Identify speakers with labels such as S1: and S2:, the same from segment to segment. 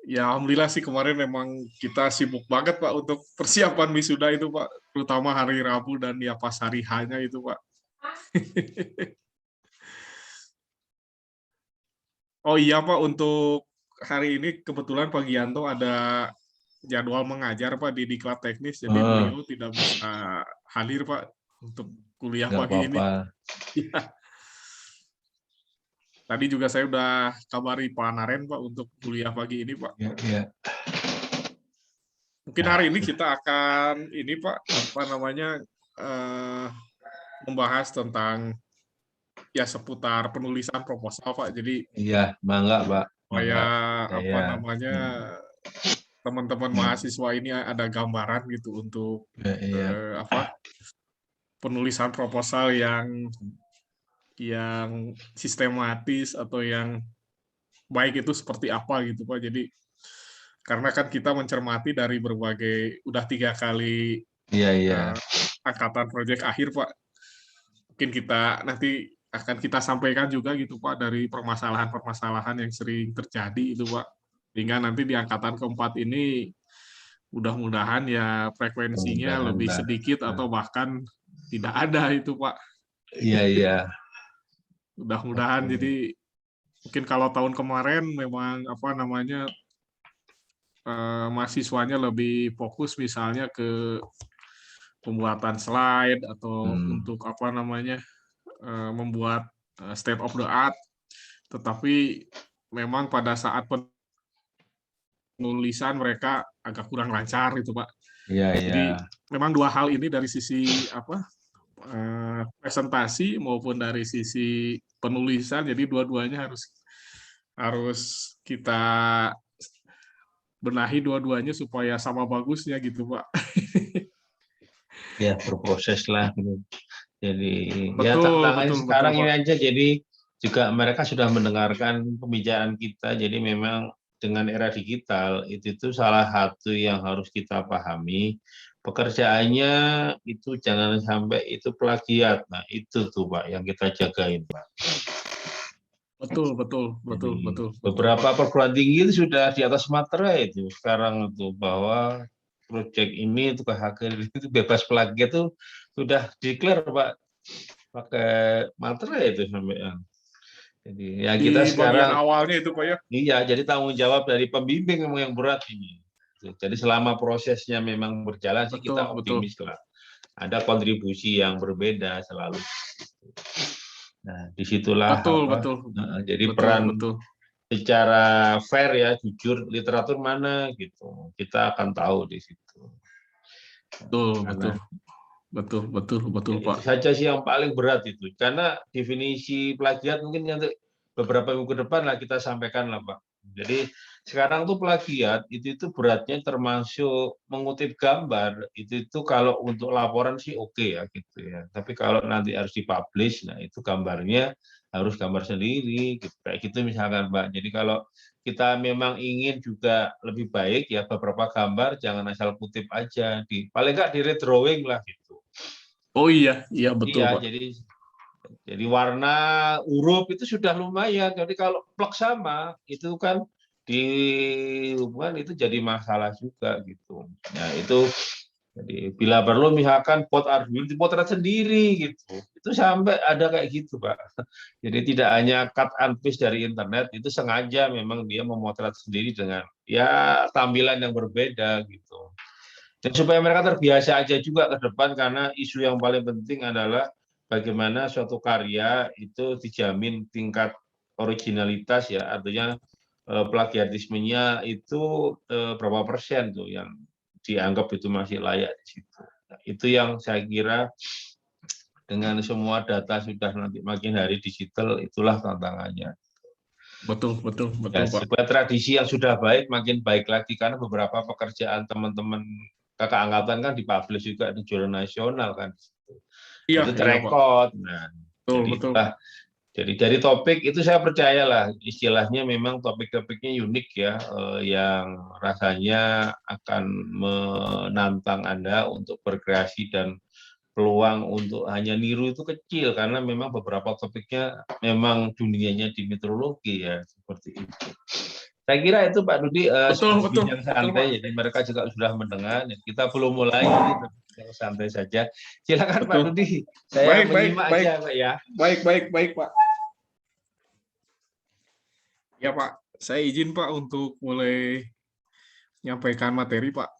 S1: Ya alhamdulillah sih kemarin memang kita sibuk banget Pak untuk persiapan wisuda itu Pak, terutama hari Rabu dan ya pas hari H-nya itu Pak. Oh iya Pak, untuk hari ini kebetulan Pak Gianto ada jadwal mengajar Pak di Diklat Teknis, jadi
S2: Oh,
S1: beliau tidak bisa hadir Pak untuk kuliah
S2: nggak
S1: pagi ini.
S2: apa-apa.
S1: Iya. Tadi juga saya udah kabari Pak Naren Pak untuk kuliah pagi ini Pak.
S2: Ya, ya.
S1: Mungkin
S2: Nah,
S1: hari ini kita akan ini Pak, apa namanya, eh, membahas tentang ya seputar penulisan proposal Pak. Jadi
S2: iya, mangga, Pak.
S1: supaya
S2: Mangga.
S1: apa
S2: Saya.
S1: namanya
S2: Hmm,
S1: teman-teman
S2: hmm.
S1: mahasiswa ini ada gambaran gitu untuk
S2: Ya, iya.
S1: apa penulisan proposal yang sistematis atau yang baik itu seperti apa gitu Pak. Jadi karena kan kita mencermati dari berbagai udah 3 kali
S2: Iya, iya.
S1: eh, angkatan proyek akhir Pak. Mungkin kita nanti akan kita sampaikan juga gitu Pak dari permasalahan-permasalahan yang sering terjadi itu Pak. Sehingga nanti di angkatan keempat ini mudah-mudahan ya frekuensinya
S2: Mudah-mudahan
S1: lebih
S2: lah.
S1: sedikit
S2: Nah,
S1: atau bahkan tidak ada itu Pak.
S2: iya, iya.
S1: Mudah-mudahan
S2: Oke.
S1: jadi mungkin kalau tahun kemarin memang apa namanya mahasiswanya lebih fokus misalnya ke pembuatan slide atau
S2: Hmm.
S1: untuk apa namanya membuat state of the art, tetapi memang pada saat penulisan mereka agak kurang lancar itu Pak.
S2: Iya, iya.
S1: Jadi memang dua hal ini dari sisi apa presentasi maupun dari sisi penulisan, jadi dua-duanya harus harus kita benahi dua-duanya supaya sama bagusnya gitu Pak.
S2: Ya, berproses lah. Gitu. Jadi, ya
S1: Betul,
S2: tantangannya
S1: betul, betul
S2: sekarang ini
S1: Pak.
S2: aja. Jadi, juga mereka sudah mendengarkan pembicaraan kita. Jadi, memang dengan era digital, itu salah satu yang harus kita pahami. Pekerjaannya itu jangan sampai itu plagiat. Nah, itu tuh Pak yang kita jagain Pak.
S1: Betul, betul, betul,
S2: Jadi
S1: betul, betul Pak.
S2: beberapa perguruan tinggi itu sudah di atas materai itu sekarang itu bahwa proyek ini itu KHK itu bebas plagiat itu sudah declare Pak pakai materai itu sampai yang. Jadi ya kita
S1: Di bagian
S2: sekarang
S1: awalnya itu Pak ya.
S2: iya jadi tanggung jawab dari pembimbing memang yang berat ini. Jadi selama prosesnya memang berjalan sih
S1: Betul,
S2: kita
S1: betul.
S2: optimis lah. Ada kontribusi yang berbeda selalu. Nah, disitulah
S1: Betul,
S2: apa?
S1: betul.
S2: Jadi
S1: Betul,
S2: peran
S1: betul.
S2: secara fair ya, jujur literatur mana gitu. Kita akan tahu di situ.
S1: Betul, betul.
S2: Karena
S1: Betul, betul, betul
S2: ya
S1: Pak.
S2: itu saja sih yang paling berat itu. Karena definisi plagiat mungkin nanti beberapa minggu depan lah kita sampaikan lah Pak. Jadi sekarang tuh plagiat itu beratnya termasuk mengutip gambar itu kalau untuk laporan sih oke ya gitu ya. Tapi kalau nanti harus dipublish, nah itu gambarnya harus gambar sendiri gitu. Kayak gitu misalkan Pak. Jadi kalau kita memang ingin juga lebih baik ya beberapa gambar jangan asal kutip aja di paling nggak di redrawing lah gitu.
S1: Oh iya, iya betul
S2: Iya,
S1: Pak.
S2: jadi warna huruf itu sudah lumayan. Jadi kalau plek sama itu kan di hubungan itu jadi masalah juga gitu. Nah, itu jadi bila perlu misalkan pot Arduino dipotret sendiri gitu. Itu sampai ada kayak gitu, Pak. Jadi tidak hanya cut and paste dari internet, itu sengaja memang dia memotret sendiri dengan ya tampilan yang berbeda gitu. Dan supaya mereka terbiasa aja juga ke depan karena isu yang paling penting adalah bagaimana suatu karya itu dijamin tingkat originalitas ya, artinya plagiarismenya itu berapa persen tuh yang dianggap itu masih layak di situ. Nah, itu yang saya kira dengan semua data sudah nanti makin hari digital itulah tantangannya.
S1: Betul, betul,
S2: Ya,
S1: betul Pak.
S2: supaya tradisi yang sudah baik makin baik lagi karena beberapa pekerjaan teman-teman kakak angkatan kan dipublish juga di jurnal nasional kan.
S1: Iya,
S2: Itu
S1: iya Pak.
S2: terekod. Nah,
S1: Betul,
S2: jadi
S1: betul.
S2: itulah. Jadi dari topik itu saya percayalah istilahnya memang topik-topiknya unik ya, yang rasanya akan menantang Anda untuk berkreasi dan peluang untuk hanya niru itu kecil karena memang beberapa topiknya memang dunianya di meteorologi ya seperti itu. Saya kira itu Pak Rudi
S1: Betul,
S2: sebuah
S1: betul,
S2: bincang
S1: betul, Pak.
S2: santai, jadi mereka juga sudah mendengar. Kita belum mulai, jadi kita santai saja. Silakan Pak
S1: Betul.
S2: Rudi, saya
S1: Baik, baik,
S2: menyimak
S1: baik.
S2: aja Pak ya.
S1: Baik, baik, baik, Pak. Ya, Pak. Saya izin, Pak, untuk mulai menyampaikan materi, Pak.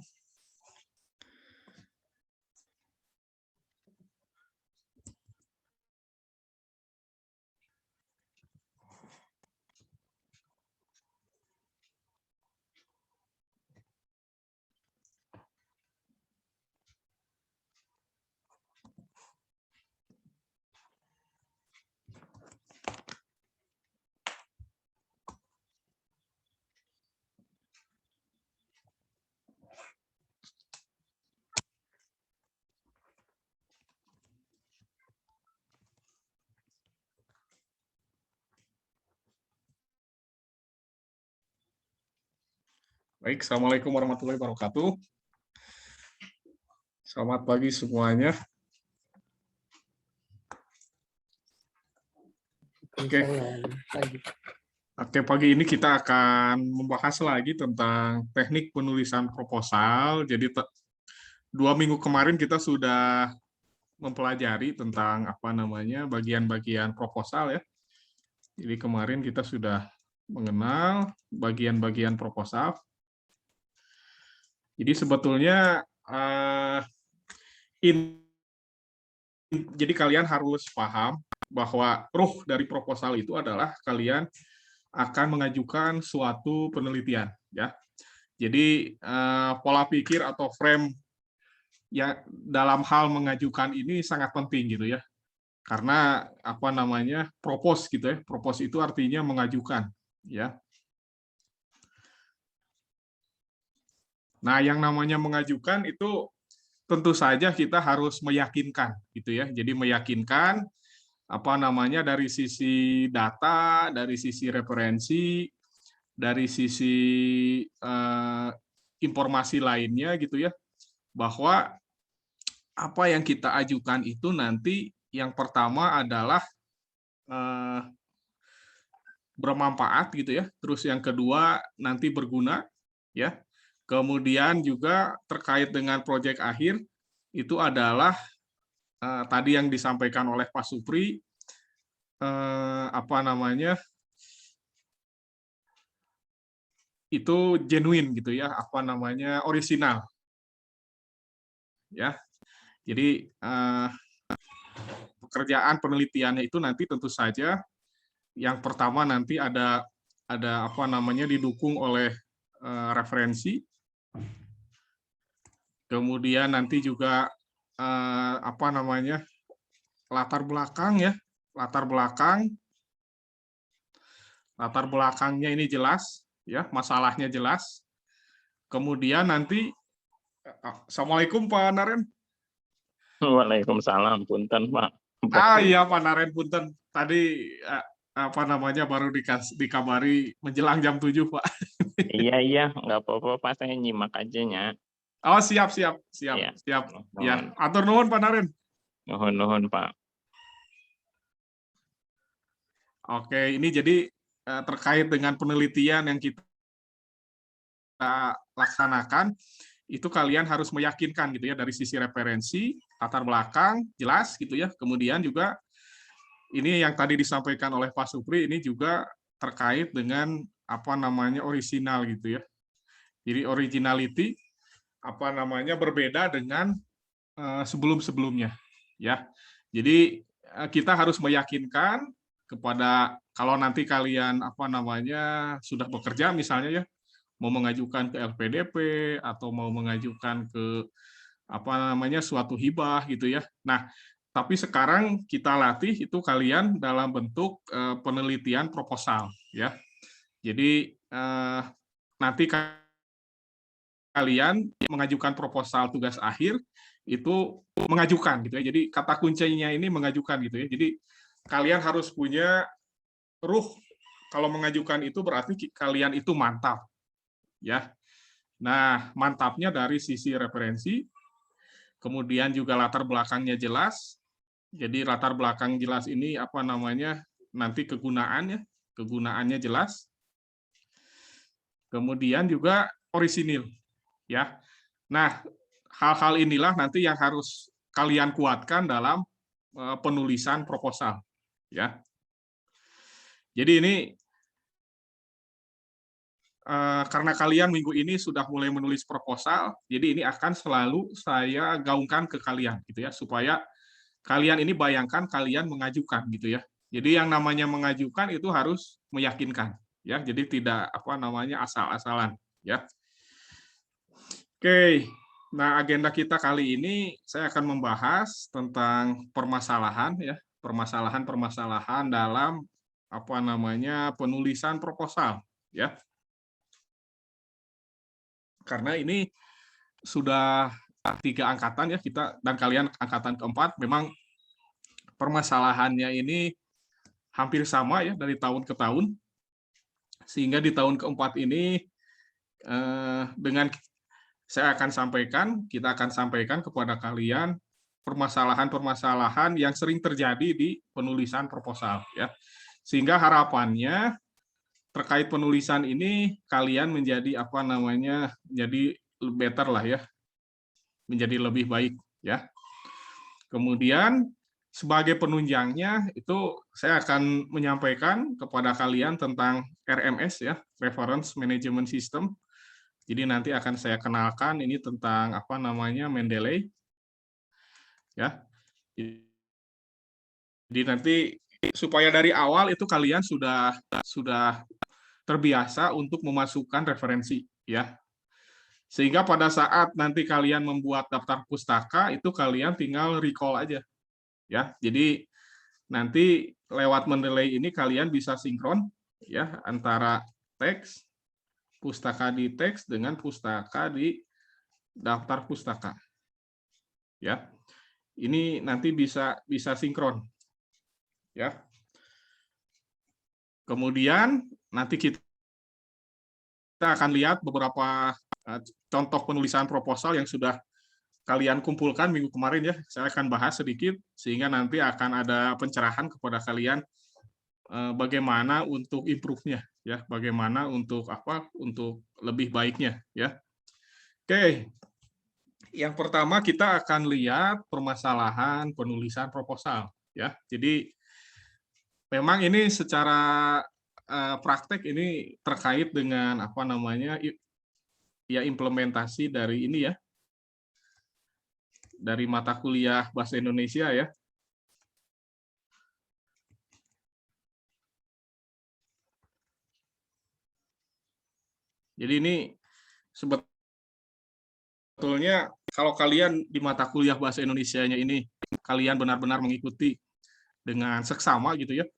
S1: Baik, Assalamualaikum warahmatullahi wabarakatuh. Selamat pagi semuanya. Oke. Oke, pagi ini kita akan membahas lagi tentang teknik penulisan proposal. Jadi 2 minggu kemarin kita sudah mempelajari tentang bagian-bagian proposal ya. Jadi kemarin kita sudah mengenal bagian-bagian proposal. Jadi sebetulnya jadi kalian harus paham bahwa ruh dari proposal itu adalah kalian akan mengajukan suatu penelitian ya. Jadi pola pikir atau frame yang dalam hal mengajukan ini sangat penting gitu ya. Karena propose gitu ya. Propose itu artinya mengajukan ya. Nah, yang namanya mengajukan itu tentu saja kita harus meyakinkan gitu ya. Jadi meyakinkan dari sisi data, dari sisi referensi, dari sisi informasi lainnya gitu ya, bahwa apa yang kita ajukan itu nanti yang pertama adalah bermanfaat gitu ya, terus yang kedua nanti berguna ya, kemudian juga terkait dengan proyek akhir itu adalah tadi yang disampaikan oleh Pak Supri itu genuine gitu ya, orisinal ya. Jadi pekerjaan penelitiannya itu nanti tentu saja yang pertama nanti ada didukung oleh referensi, kemudian nanti juga latar belakang ya, latar belakangnya ini jelas ya, masalahnya jelas. Kemudian nanti Assalamualaikum Pak Naren.
S3: Waalaikumsalam, punten Pak.
S1: Iya Pak Naren, punten. Tadi baru dikabari menjelang jam 7 Pak.
S3: Iya, nggak apa-apa Pak, saya nyimak aja nya.
S1: Oh siap.
S3: Iya.
S1: Ya, atur nuhun Pak Naren.
S3: Nuhun Pak.
S1: Oke, ini jadi terkait dengan penelitian yang kita laksanakan, itu kalian harus meyakinkan gitu ya dari sisi referensi, latar belakang jelas gitu ya. Kemudian juga ini yang tadi disampaikan oleh Pak Supri ini juga terkait dengan orisinal gitu ya. Jadi originality berbeda dengan sebelum-sebelumnya ya. Jadi kita harus meyakinkan kepada kalau nanti kalian sudah bekerja misalnya ya, mau mengajukan ke LPDP atau mau mengajukan ke suatu hibah gitu ya. Nah, tapi sekarang kita latih itu kalian dalam bentuk penelitian proposal ya. Jadi nanti kalian mengajukan proposal tugas akhir itu mengajukan gitu ya. Jadi kata kuncinya ini mengajukan gitu ya. Jadi kalian harus punya ruh, kalau mengajukan itu berarti kalian itu mantap ya. Nah, mantapnya dari sisi referensi, kemudian juga latar belakangnya jelas. Jadi latar belakang jelas ini nanti kegunaannya jelas. kemudian juga orisinil, ya. Nah, hal-hal inilah nanti yang harus kalian kuatkan dalam penulisan proposal, ya. Jadi ini karena kalian minggu ini sudah mulai menulis proposal, jadi ini akan selalu saya gaungkan ke kalian, gitu ya, supaya kalian ini bayangkan kalian mengajukan, gitu ya. Jadi yang namanya mengajukan itu harus meyakinkan, ya. Jadi tidak asal-asalan, ya. Oke, nah agenda kita kali ini saya akan membahas tentang permasalahan, ya, permasalahan-permasalahan dalam penulisan proposal, ya. Karena ini sudah 3 angkatan ya kita, dan kalian angkatan keempat, memang permasalahannya ini hampir sama ya dari tahun ke tahun, sehingga di tahun keempat ini dengan kita akan sampaikan kepada kalian permasalahan-permasalahan yang sering terjadi di penulisan proposal, ya. Sehingga harapannya terkait penulisan ini kalian menjadi menjadi better lah ya, menjadi lebih baik, ya. Kemudian sebagai penunjangnya itu saya akan menyampaikan kepada kalian tentang RMS ya, Reference Management System. Jadi nanti akan saya kenalkan ini tentang Mendeley, ya. Jadi nanti supaya dari awal itu kalian sudah terbiasa untuk memasukkan referensi, ya. Sehingga pada saat nanti kalian membuat daftar pustaka itu kalian tinggal recall aja, ya. Jadi nanti lewat Mendeley ini kalian bisa sinkron ya antara teks pustaka di teks dengan pustaka di daftar pustaka. Ya. Ini nanti bisa sinkron. Ya. Kemudian nanti kita akan lihat beberapa contoh penulisan proposal yang sudah kalian kumpulkan minggu kemarin ya. Saya akan bahas sedikit sehingga nanti akan ada pencerahan kepada kalian bagaimana untuk improve-nya ya, bagaimana untuk lebih baiknya ya. Oke. Yang pertama kita akan lihat permasalahan penulisan proposal ya. Jadi memang ini secara praktek ini terkait dengan implementasi dari ini ya, dari mata kuliah Bahasa Indonesia ya. Jadi ini sebetulnya kalau kalian di mata kuliah Bahasa Indonesianya ini kalian benar-benar mengikuti dengan seksama gitu ya,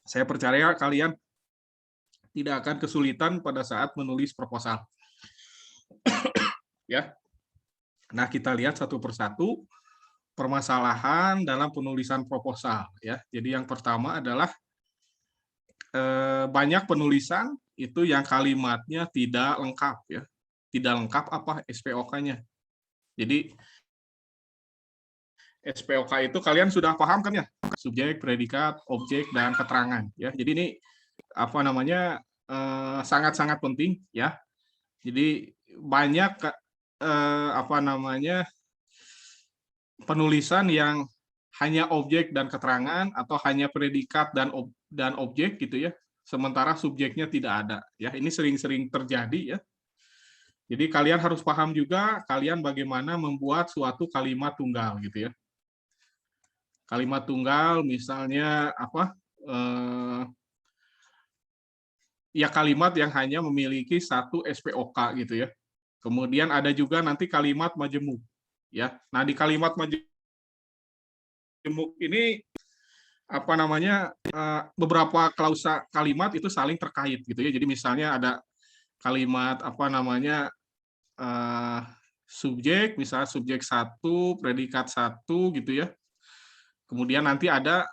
S1: saya percaya kalian tidak akan kesulitan pada saat menulis proposal. Ya. Nah, kita lihat satu persatu permasalahan dalam penulisan proposal ya. Jadi yang pertama adalah banyak penulisan itu yang kalimatnya tidak lengkap ya. Tidak lengkap SPOK-nya. Jadi SPOK itu kalian sudah paham kan ya? Subjek, predikat, objek, dan keterangan ya. Jadi ini sangat-sangat penting ya. Jadi banyak penulisan yang hanya objek dan keterangan atau hanya predikat dan objek gitu ya. Sementara subjeknya tidak ada ya. Ini sering-sering terjadi ya. Jadi kalian harus paham juga kalian bagaimana membuat suatu kalimat tunggal gitu ya. Kalimat tunggal misalnya ya kalimat yang hanya memiliki satu SPOK gitu ya. Kemudian ada juga nanti kalimat majemuk ya. Nah, di kalimat majemuk ini beberapa klausa kalimat itu saling terkait gitu ya. Jadi misalnya ada kalimat subjek, misalnya subjek 1, predikat 1 gitu ya. Kemudian nanti ada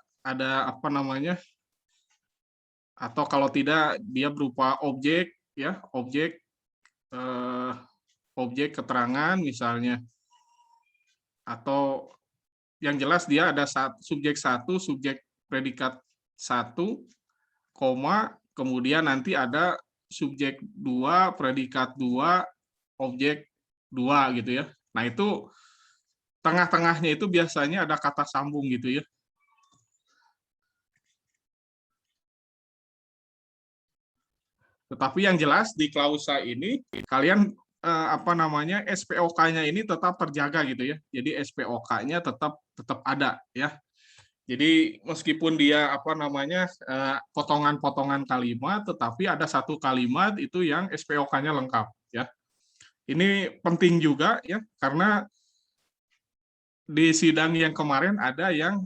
S1: atau kalau tidak dia berupa objek ya, objek keterangan misalnya, atau yang jelas dia ada subjek 1, subjek predikat 1, koma, kemudian nanti ada subjek 2, predikat 2, objek 2 gitu ya. Nah, itu tengah-tengahnya itu biasanya ada kata sambung gitu ya. Tetapi yang jelas di klausa ini kalian apa namanya SPOK-nya ini tetap terjaga gitu ya. Jadi SPOK-nya tetap ada ya. Jadi meskipun dia apa namanya potongan-potongan kalimat, tetapi ada satu kalimat itu yang SPOK-nya lengkap ya. Ini penting juga ya karena di sidang yang kemarin ada yang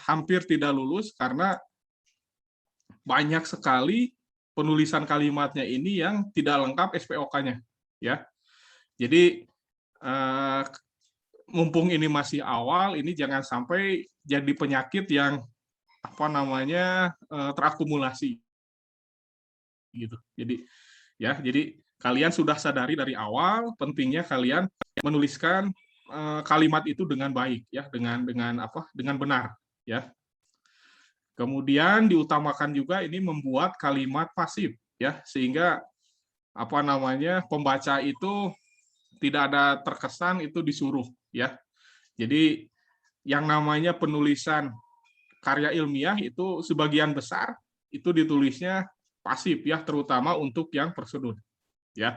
S1: hampir tidak lulus karena banyak sekali penulisan kalimatnya ini yang tidak lengkap SPOK-nya ya. Jadi mumpung ini masih awal, ini jangan sampai jadi penyakit yang apa namanya terakumulasi gitu. Jadi kalian sudah sadari dari awal pentingnya kalian menuliskan kalimat itu dengan baik ya, dengan benar ya. Kemudian diutamakan juga ini membuat kalimat pasif ya, sehingga apa namanya pembaca itu tidak ada terkesan itu disuruh ya. Jadi yang namanya penulisan karya ilmiah itu sebagian besar itu ditulisnya pasif ya, terutama untuk yang prosedur ya.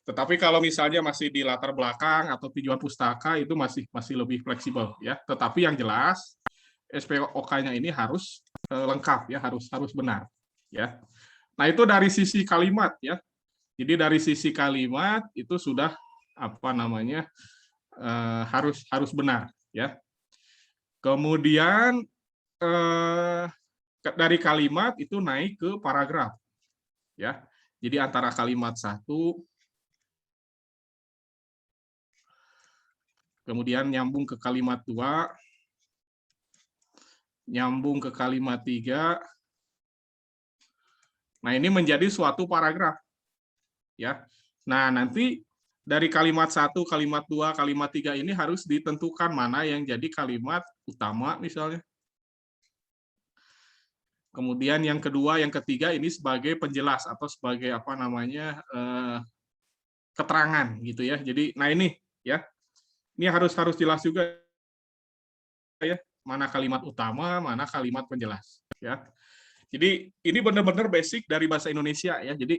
S1: Tetapi kalau misalnya masih di latar belakang atau tujuan pustaka itu masih lebih fleksibel ya. Tetapi yang jelas SPOK-nya ini harus lengkap ya, harus benar ya. Nah, itu dari sisi kalimat ya. Jadi dari sisi kalimat itu sudah apa namanya harus benar ya. Kemudian dari kalimat itu naik ke paragraf ya. Jadi antara kalimat satu kemudian nyambung ke kalimat 2, nyambung ke kalimat 3. Nah, ini menjadi suatu paragraf. Ya. Nah, nanti dari kalimat 1, kalimat 2, kalimat 3 ini harus ditentukan mana yang jadi kalimat utama misalnya. Kemudian yang kedua, yang ketiga ini sebagai penjelas atau sebagai apa namanya keterangan gitu ya. Jadi, nah ini ya. Ini harus jelas juga ya, mana kalimat utama, mana kalimat penjelas ya. Jadi ini benar-benar basic dari bahasa Indonesia ya. Jadi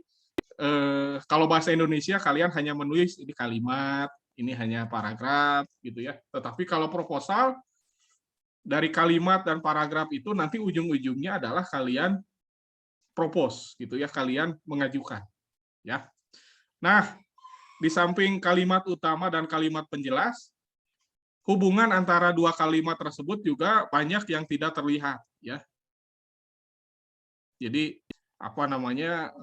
S1: kalau bahasa Indonesia kalian hanya menulis ini kalimat, ini hanya paragraf gitu ya. Tetapi kalau proposal dari kalimat dan paragraf itu nanti ujung-ujungnya adalah kalian propose gitu ya, kalian mengajukan ya. Nah, di samping kalimat utama dan kalimat penjelas, hubungan antara dua kalimat tersebut juga banyak yang tidak terlihat ya. Jadi apa namanya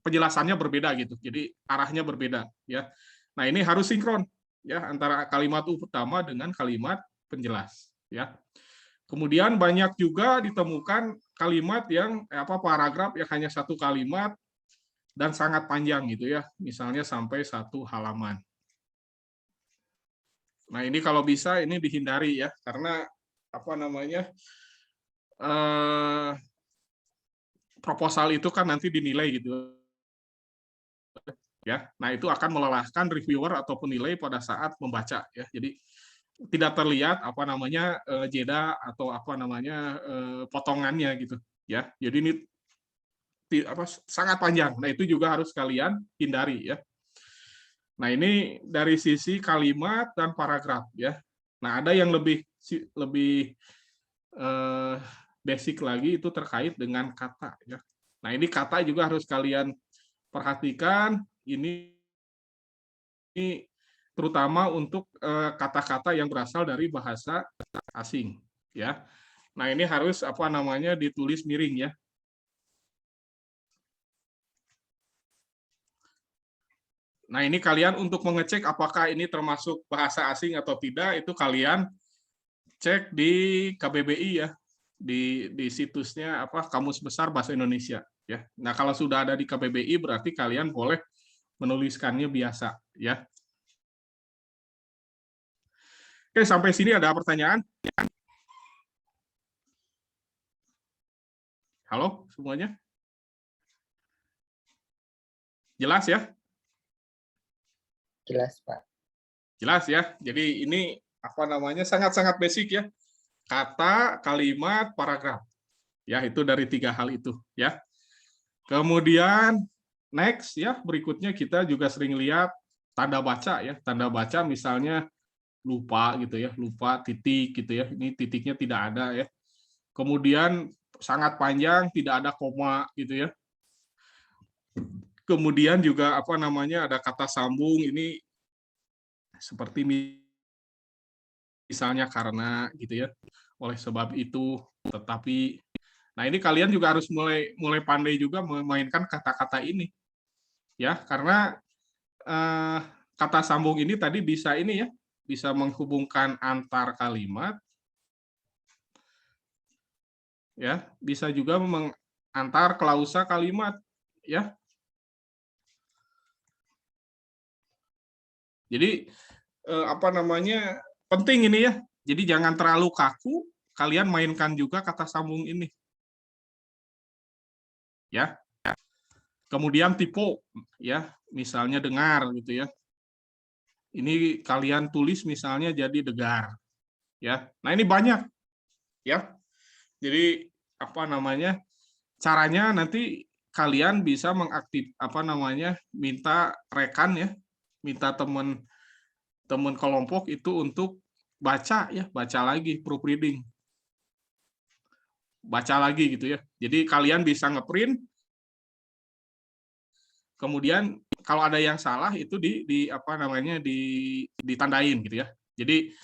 S1: penjelasannya berbeda gitu. Jadi arahnya berbeda ya. Nah, ini harus sinkron ya antara kalimat utama dengan kalimat penjelas ya. Kemudian banyak juga ditemukan kalimat yang paragraf yang hanya satu kalimat dan sangat panjang gitu ya. Misalnya sampai 1 halaman. Nah, ini kalau bisa ini dihindari ya karena apa namanya proposal itu kan nanti dinilai gitu ya. Nah, itu akan melelahkan reviewer atau penilai pada saat membaca ya. Jadi tidak terlihat apa namanya jeda atau apa namanya potongannya gitu ya. Jadi ini sangat panjang. Nah, itu juga harus kalian hindari ya. Nah, ini dari sisi kalimat dan paragraf ya. Nah, ada yang lebih basic lagi itu terkait dengan kata ya. Nah, ini kata juga harus kalian perhatikan ini terutama untuk kata-kata yang berasal dari bahasa asing ya. Nah, ini harus apa namanya ditulis miring ya. Nah, ini kalian untuk mengecek apakah ini termasuk bahasa asing atau tidak itu kalian cek di KBBI ya. Di situsnya Kamus Besar Bahasa Indonesia ya. Nah, kalau sudah ada di KBBI berarti kalian boleh menuliskannya biasa ya. Oke, sampai sini ada pertanyaan? Halo semuanya? Jelas ya?
S4: Jelas, Pak.
S1: Jelas ya. Jadi ini apa namanya sangat-sangat basic ya. Kata, kalimat, paragraf. Ya, itu dari 3 hal itu ya. Kemudian next ya, berikutnya kita juga sering lihat tanda baca ya. Tanda baca misalnya lupa gitu ya, lupa titik gitu ya. Ini titiknya tidak ada ya. Kemudian sangat panjang, tidak ada koma gitu ya. Kemudian juga apa namanya ada kata sambung ini seperti misalnya karena gitu ya. Oleh sebab itu, tetapi. Nah, ini kalian juga harus mulai pandai juga memainkan kata-kata ini. Ya, karena kata sambung ini tadi bisa ini ya, bisa menghubungkan antar kalimat. Ya, bisa juga antar klausa kalimat, ya. Jadi apa namanya? Penting ini ya. Jadi jangan terlalu kaku, kalian mainkan juga kata sambung ini. Ya. Kemudian tipe ya, misalnya dengar gitu ya. Ini kalian tulis misalnya jadi degar. Ya. Nah, ini banyak ya. Jadi apa namanya? Caranya nanti kalian bisa minta rekan ya, minta teman kelompok itu untuk baca ya, baca lagi, proofreading. Baca lagi gitu ya. Jadi kalian bisa ngeprint, kemudian kalau ada yang salah itu ditandain gitu ya. Jadi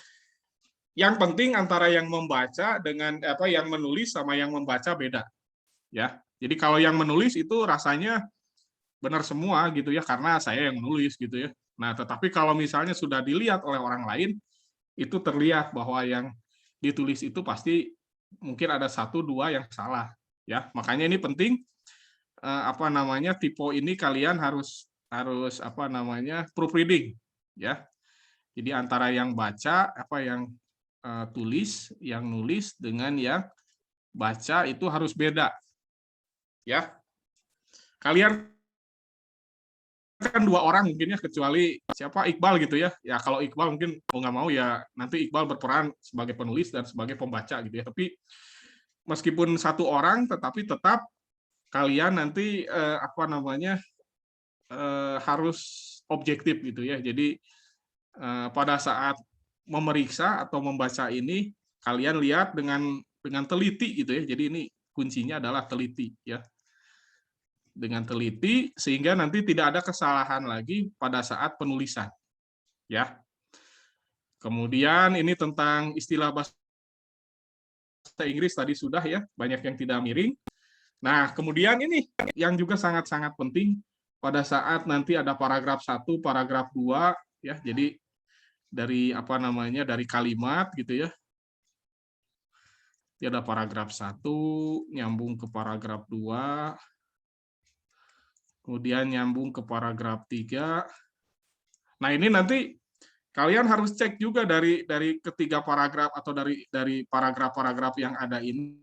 S1: yang penting antara yang membaca dengan yang menulis sama yang membaca beda. Ya. Jadi kalau yang menulis itu rasanya benar semua gitu ya karena saya yang menulis gitu ya. Nah, tetapi kalau misalnya sudah dilihat oleh orang lain itu terlihat bahwa yang ditulis itu pasti mungkin ada 1-2 yang salah ya. Makanya ini penting tipe ini kalian harus proofreading ya. Jadi antara yang baca yang tulis, yang nulis dengan yang baca itu harus beda. Ya. Kalian kan 2 orang mungkin ya, kecuali siapa Iqbal gitu ya. Ya kalau Iqbal mungkin mau nggak mau ya nanti Iqbal berperan sebagai penulis dan sebagai pembaca gitu ya. Tapi meskipun 1 orang, tetapi tetap kalian nanti harus objektif gitu ya. Jadi pada saat memeriksa atau membaca ini kalian lihat dengan teliti gitu ya. Jadi ini kuncinya adalah teliti ya. Dengan teliti sehingga nanti tidak ada kesalahan lagi pada saat penulisan. Ya. Kemudian ini tentang istilah bahasa Inggris tadi sudah ya, banyak yang tidak miring. Nah, kemudian ini yang juga sangat-sangat penting pada saat nanti ada paragraf 1, paragraf 2 ya. Jadi dari dari kalimat gitu ya. Dia ada paragraf 1 nyambung ke paragraf 2. Kemudian nyambung ke paragraf 3. Nah, ini nanti kalian harus cek juga dari ketiga paragraf atau dari paragraf-paragraf yang ada ini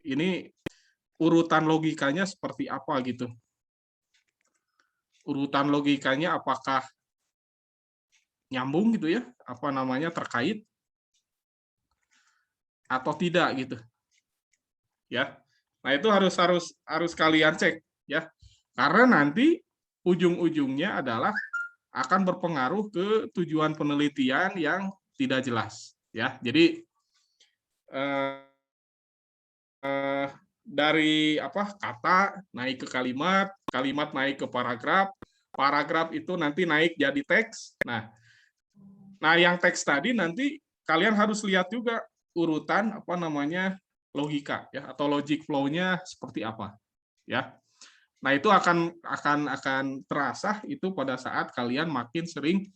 S1: ini urutan logikanya seperti apa gitu. Urutan logikanya apakah nyambung gitu ya, terkait atau tidak gitu. Ya. Nah, itu harus kalian cek ya. Karena nanti ujung-ujungnya adalah akan berpengaruh ke tujuan penelitian yang tidak jelas ya. Jadi dari kata naik ke kalimat, kalimat naik ke paragraf, paragraf itu nanti naik jadi teks. Nah, yang teks tadi nanti kalian harus lihat juga urutan logika ya atau logic flow-nya seperti apa ya. Nah, itu akan terasa itu pada saat kalian makin sering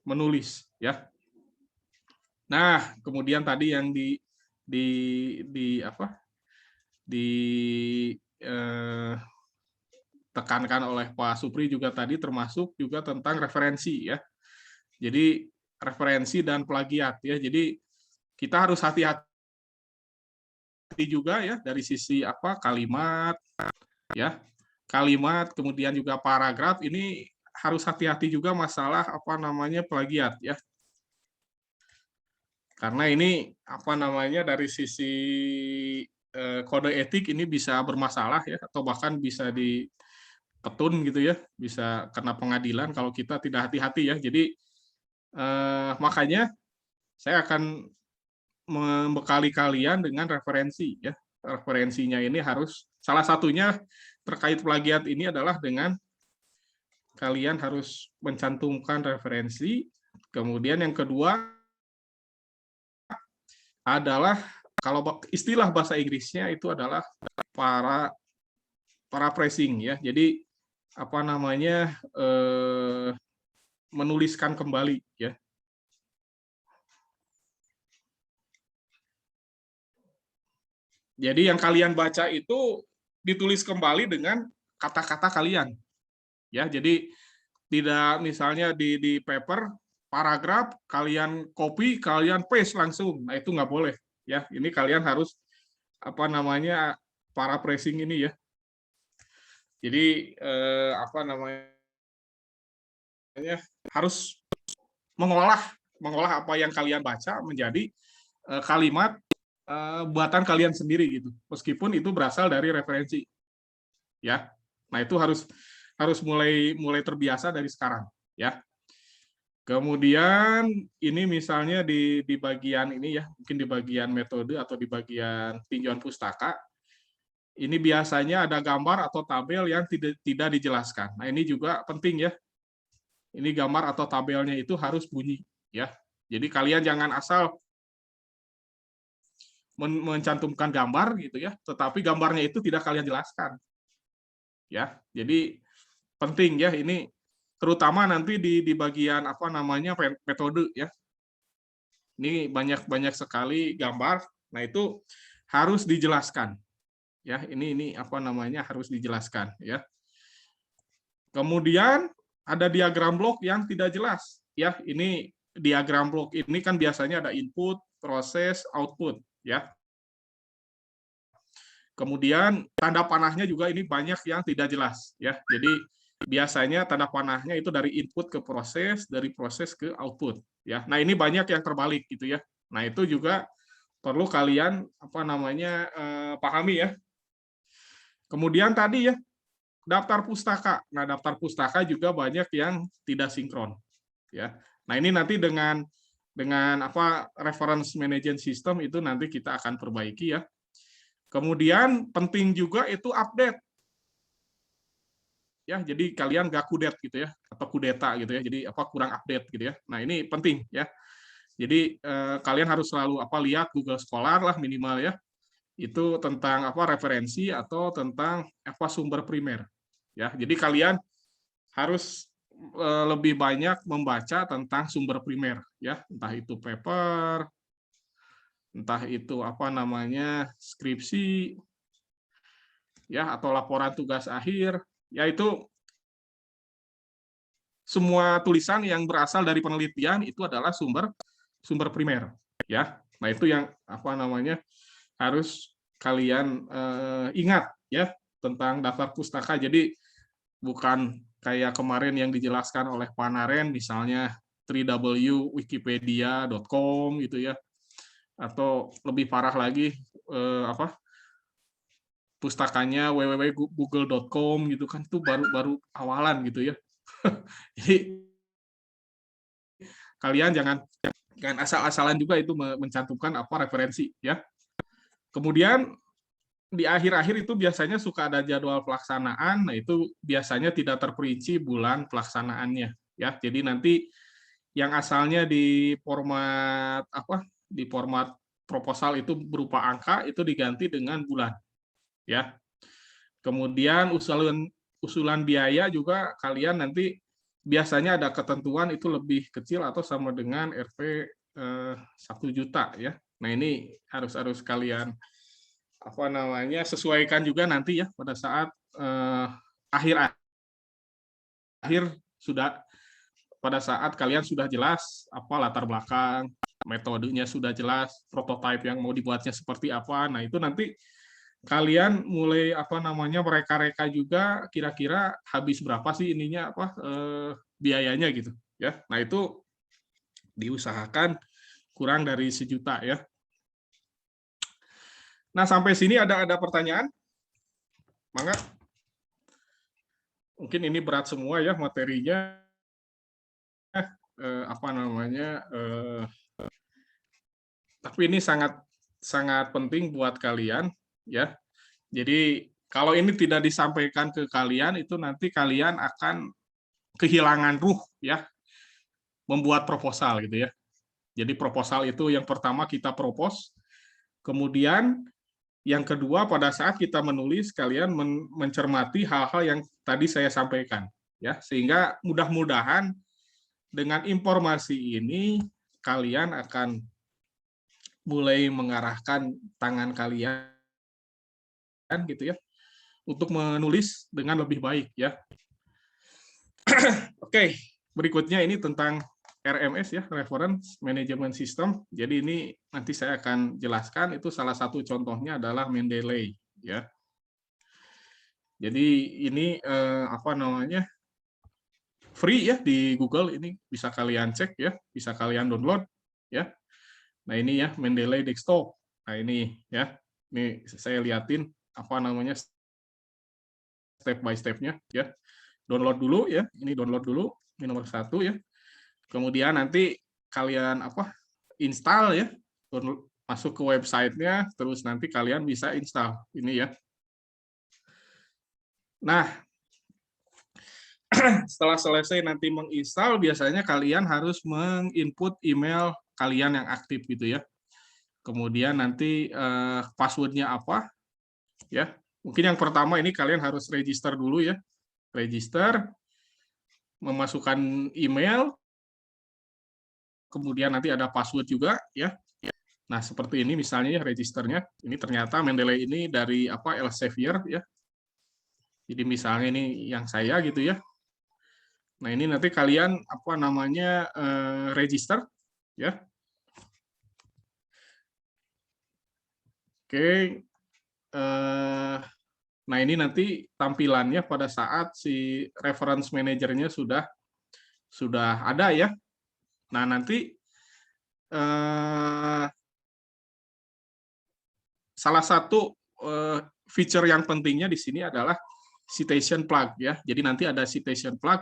S1: menulis ya. Nah, kemudian tadi yang ditekankan oleh Pak Supri juga tadi termasuk juga tentang referensi ya. Jadi referensi dan plagiat ya. Jadi kita harus hati-hati juga ya dari sisi apa kalimat ya. Kalimat kemudian juga paragraf ini harus hati-hati juga masalah apa namanya plagiat ya. Karena ini apa namanya dari sisi kode etik ini bisa bermasalah ya atau bahkan bisa dipetun gitu ya, bisa kena pengadilan kalau kita tidak hati-hati ya. Jadi makanya saya akan membekali kalian dengan referensi ya. Referensinya ini harus salah satunya terkait plagiat ini adalah dengan kalian harus mencantumkan referensi. Kemudian yang kedua adalah kalau istilah bahasa Inggrisnya itu adalah paraphrasing ya. Jadi apa namanya menuliskan kembali ya. Jadi yang kalian baca itu ditulis kembali dengan kata-kata kalian. Ya, jadi tidak misalnya di paper paragraf kalian copy, kalian paste langsung. Nah, itu nggak boleh ya. Ini kalian harus apa namanya paraphrasing ini ya. Jadi apa namanya harus mengolah apa yang kalian baca menjadi kalimat buatan kalian sendiri gitu, meskipun itu berasal dari referensi, ya. Nah itu harus mulai terbiasa dari sekarang, ya. Kemudian ini misalnya di bagian ini ya, mungkin di bagian metode atau di bagian tinjauan pustaka, ini biasanya ada gambar atau tabel yang tidak dijelaskan. Nah ini juga penting ya. Ini gambar atau tabelnya itu harus bunyi, ya. Jadi kalian jangan asal mencantumkan gambar gitu ya, tetapi gambarnya itu tidak kalian jelaskan. Ya, jadi penting ya ini terutama nanti di bagian apa namanya metode ya. Ini banyak sekali gambar. Nah, itu harus dijelaskan. Ya, ini apa namanya harus dijelaskan ya. Kemudian ada diagram blok yang tidak jelas ya. Ini diagram blok ini kan biasanya ada input, proses, output ya. Kemudian tanda panahnya juga ini banyak yang tidak jelas ya. Jadi biasanya tanda panahnya itu dari input ke proses, dari proses ke output ya. Nah, ini banyak yang terbalik gitu ya. Nah, itu juga perlu kalian apa namanya pahami ya. Kemudian tadi ya daftar pustaka. Nah, daftar pustaka juga banyak yang tidak sinkron ya. Nah, ini nanti dengan apa reference management system itu nanti kita akan perbaiki ya. Kemudian penting juga itu update. Ya, jadi kalian nggak kudet gitu ya, atau kudeta gitu ya. Jadi apa kurang update gitu ya. Nah, ini penting ya. Jadi kalian harus selalu apa lihat Google Scholar lah minimal ya. Itu tentang apa referensi atau tentang apa sumber primer. Ya, jadi kalian harus lebih banyak membaca tentang sumber primer ya, entah itu paper, entah itu apa namanya skripsi ya atau laporan tugas akhir, yaitu semua tulisan yang berasal dari penelitian itu adalah sumber primer ya. Nah, itu yang apa namanya harus kalian ingat ya tentang daftar pustaka. Jadi bukan kayak kemarin yang dijelaskan oleh Pak Naren misalnya www.wikipedia.com gitu ya, atau lebih parah lagi apa pustakanya www.google.com gitu kan, itu baru awalan gitu ya. Jadi kalian jangan asal-asalan juga itu mencantumkan apa referensi ya. Kemudian di akhir-akhir itu biasanya suka ada jadwal pelaksanaan. Nah, itu biasanya tidak terperinci bulan pelaksanaannya ya. Jadi nanti yang asalnya di format apa? Di format proposal itu berupa angka itu diganti dengan bulan ya. Kemudian usulan biaya juga kalian nanti biasanya ada ketentuan itu lebih kecil atau sama dengan RP 1 juta ya. Nah, ini harus kalian apa namanya sesuaikan juga nanti ya pada saat akhir sudah pada saat kalian sudah jelas apa latar belakang metodenya sudah jelas, prototipe yang mau dibuatnya seperti apa. Nah, itu nanti kalian mulai apa namanya mereka-reka juga kira-kira habis berapa sih ininya apa biayanya gitu ya. Nah, itu diusahakan kurang dari 1 juta ya. Nah, sampai sini ada pertanyaan? Mangga. Mungkin ini berat semua ya materinya. Apa namanya? Tapi ini sangat sangat penting buat kalian ya. Jadi kalau ini tidak disampaikan ke kalian itu nanti kalian akan kehilangan ruh ya membuat proposal gitu ya. Jadi proposal itu yang pertama kita propose, kemudian yang kedua pada saat kita menulis kalian mencermati hal-hal yang tadi saya sampaikan ya, sehingga mudah-mudahan dengan informasi ini kalian akan mulai mengarahkan tangan kalian gitu ya untuk menulis dengan lebih baik ya. Oke, berikutnya ini tentang RMS ya, Reference Management System. Jadi ini nanti saya akan jelaskan, itu salah satu contohnya adalah Mendeley ya. Jadi ini apa namanya? Free ya di Google, ini bisa kalian cek ya, bisa kalian download ya. Nah, ini ya Mendeley desktop. Nah, ini ya. Ini saya liatin apa namanya step by step-nya ya. Download dulu ya. Ini download dulu, ini nomor 1 ya. Kemudian nanti kalian apa? Install ya. Masuk ke websitenya, terus nanti kalian bisa install ini ya. Nah, setelah selesai nanti menginstal, biasanya kalian harus menginput email kalian yang aktif gitu ya. Kemudian nanti passwordnya apa ya. Mungkin yang pertama ini kalian harus register dulu ya. Register, memasukkan email, kemudian nanti ada password juga ya. Nah, seperti ini misalnya ya registernya. Ini ternyata Mendeley ini dari apa Elsevier ya. Jadi misalnya ini yang saya gitu ya. Nah, ini nanti kalian apa namanya register ya. Oke. Nah, ini nanti tampilannya pada saat si reference manajernya sudah ada ya. Nah, nanti salah satu feature yang pentingnya di sini adalah citation plug ya. Jadi nanti ada citation plug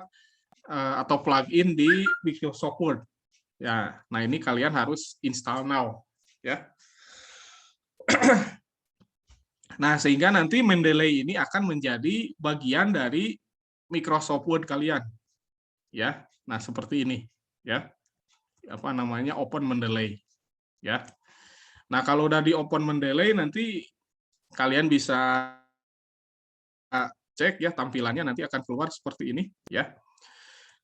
S1: atau plugin di Microsoft Word. Ya, nah ini kalian harus install now ya. Nah, sehingga nanti Mendeley ini akan menjadi bagian dari Microsoft Word kalian. Ya. Nah, seperti ini ya. Apa namanya? Open Mendeley. Ya. Nah, kalau udah di Open Mendeley nanti kalian bisa cek ya tampilannya nanti akan keluar seperti ini ya.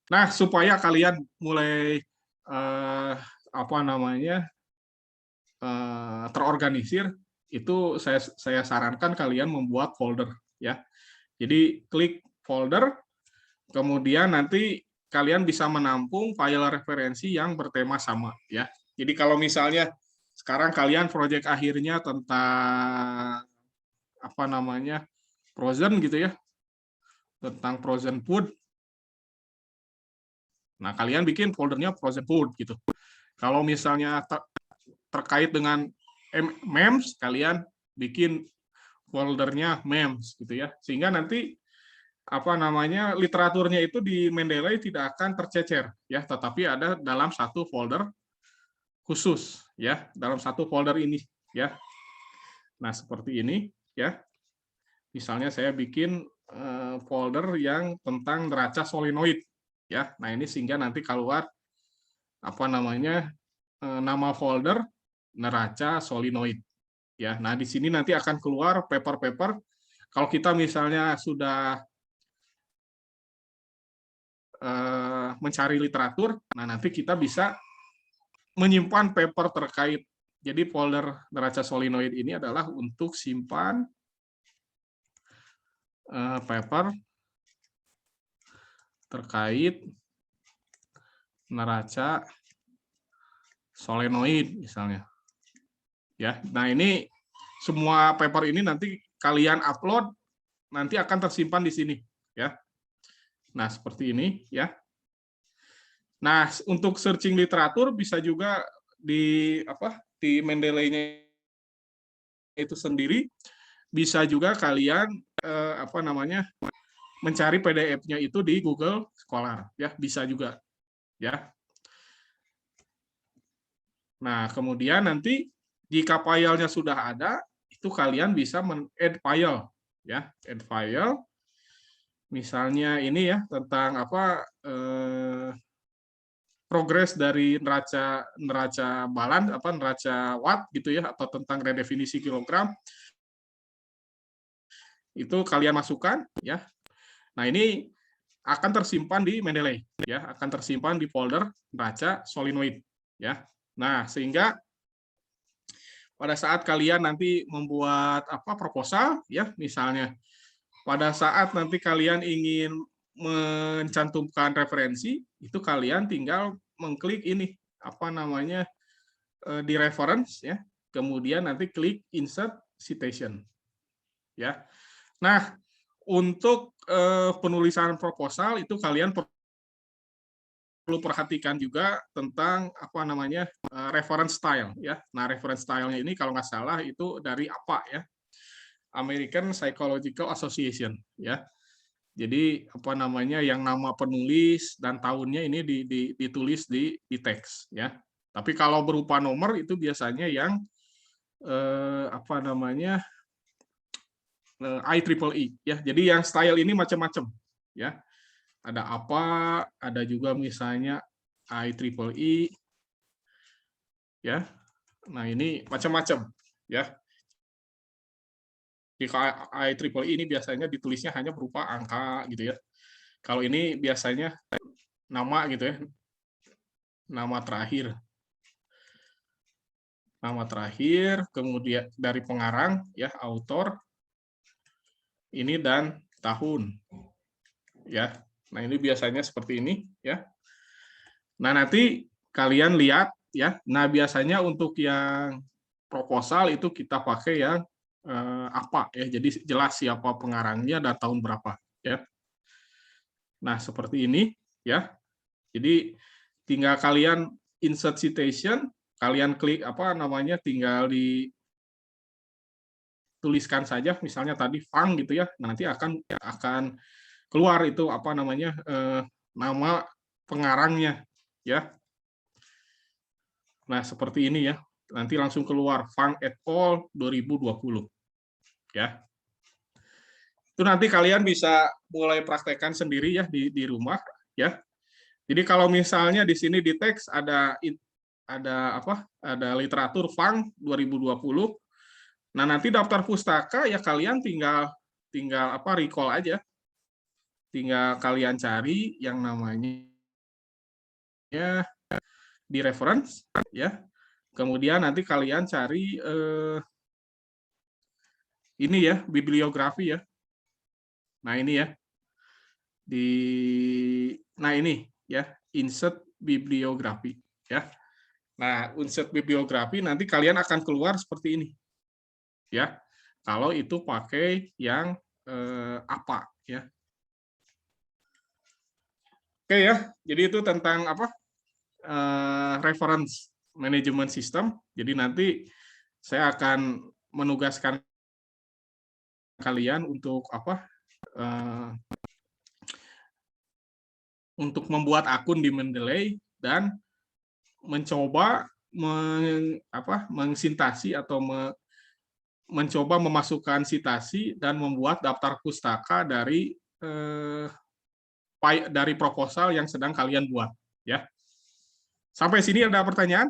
S1: Nah, supaya kalian mulai apa namanya? Terorganisir, itu saya sarankan kalian membuat folder ya. Jadi klik folder, kemudian nanti kalian bisa menampung file referensi yang bertema sama ya. Jadi kalau misalnya sekarang kalian proyek akhirnya tentang apa namanya frozen gitu ya, tentang frozen food. Nah, kalian bikin foldernya frozen food gitu. Kalau misalnya terkait dengan memes, kalian bikin foldernya memes gitu ya, sehingga nanti apa namanya literaturnya itu di Mendeley tidak akan tercecer ya, tetapi ada dalam satu folder khusus ya, dalam satu folder ini ya. Nah, seperti ini ya. Misalnya saya bikin folder yang tentang neraca solenoid ya. Nah, ini sehingga nanti keluar apa namanya nama folder neraca solenoid ya. Nah, di sini nanti akan keluar paper-paper. Kalau kita misalnya sudah mencari literatur, nah nanti kita bisa menyimpan paper terkait. Jadi folder neraca solenoid ini adalah untuk simpan paper terkait neraca solenoid misalnya. Ya, nah ini semua paper ini nanti kalian upload, nanti akan tersimpan di sini, ya. Nah seperti ini, ya. Nah untuk searching literatur bisa juga di Mendeley-nya itu sendiri, bisa juga kalian mencari PDF-nya itu di Google Scholar, ya bisa juga, ya. Nah kemudian nanti jika filenya sudah ada, itu kalian bisa add file, ya, add file. Misalnya ini ya tentang progres dari neraca balan neraca watt gitu ya, atau tentang redefinisi kilogram. Itu kalian masukkan, ya. Nah ini akan tersimpan di Mendeley, ya, akan tersimpan di folder neraca solenoid, ya. Nah sehingga pada saat kalian nanti membuat proposal, ya, misalnya pada saat nanti kalian ingin mencantumkan referensi, itu kalian tinggal mengklik ini di reference, ya, kemudian nanti klik insert citation, ya. Nah untuk penulisan proposal itu kalian perlu perhatikan juga tentang reference style, ya. Nah reference style-nya ini kalau nggak salah itu dari APA, ya, American Psychological Association, ya. Jadi yang nama penulis dan tahunnya ini ditulis di teks, ya. Tapi kalau berupa nomor itu biasanya yang IEEE, ya. Jadi yang style ini macam-macam, ya. Ada apa, ada juga misalnya IEEE, ya. Nah ini macam-macam, ya. Jika IEEE ini biasanya ditulisnya hanya berupa angka gitu ya. Kalau ini biasanya nama gitu ya, nama terakhir, kemudian dari pengarang, ya, author, ini dan tahun, ya. Nah ini biasanya seperti ini, ya. Nah nanti kalian lihat, ya. Nah biasanya untuk yang proposal itu kita pakai yang apa, ya. Jadi jelas siapa pengarangnya dan tahun berapa, ya. Nah seperti ini, ya. Jadi tinggal kalian insert citation, kalian klik tinggal dituliskan saja, misalnya tadi Fang gitu ya, nanti akan keluar itu nama pengarangnya, ya. Nah seperti ini ya, nanti langsung keluar Fang et al 2020, ya. Itu nanti kalian bisa mulai praktekkan sendiri ya di rumah, ya. Jadi kalau misalnya di sini di teks ada literatur Fang 2020. Nah, nanti daftar pustaka ya kalian tinggal recall aja. Tinggal kalian cari yang namanya di reference, ya. Kemudian nanti kalian cari ini ya, bibliografi ya. Nah, ini ya. Nah, ini ya, insert bibliografi, ya. Nah, insert bibliografi nanti kalian akan keluar seperti ini. Ya. Kalau itu pakai yang apa, ya. Oke ya. Jadi itu tentang reference management system. Jadi nanti saya akan menugaskan kalian untuk untuk membuat akun di Mendeley dan mencoba mengsintasi atau mencoba memasukkan citasi dan membuat daftar pustaka dari proposal yang sedang kalian buat, ya. Sampai sini ada pertanyaan?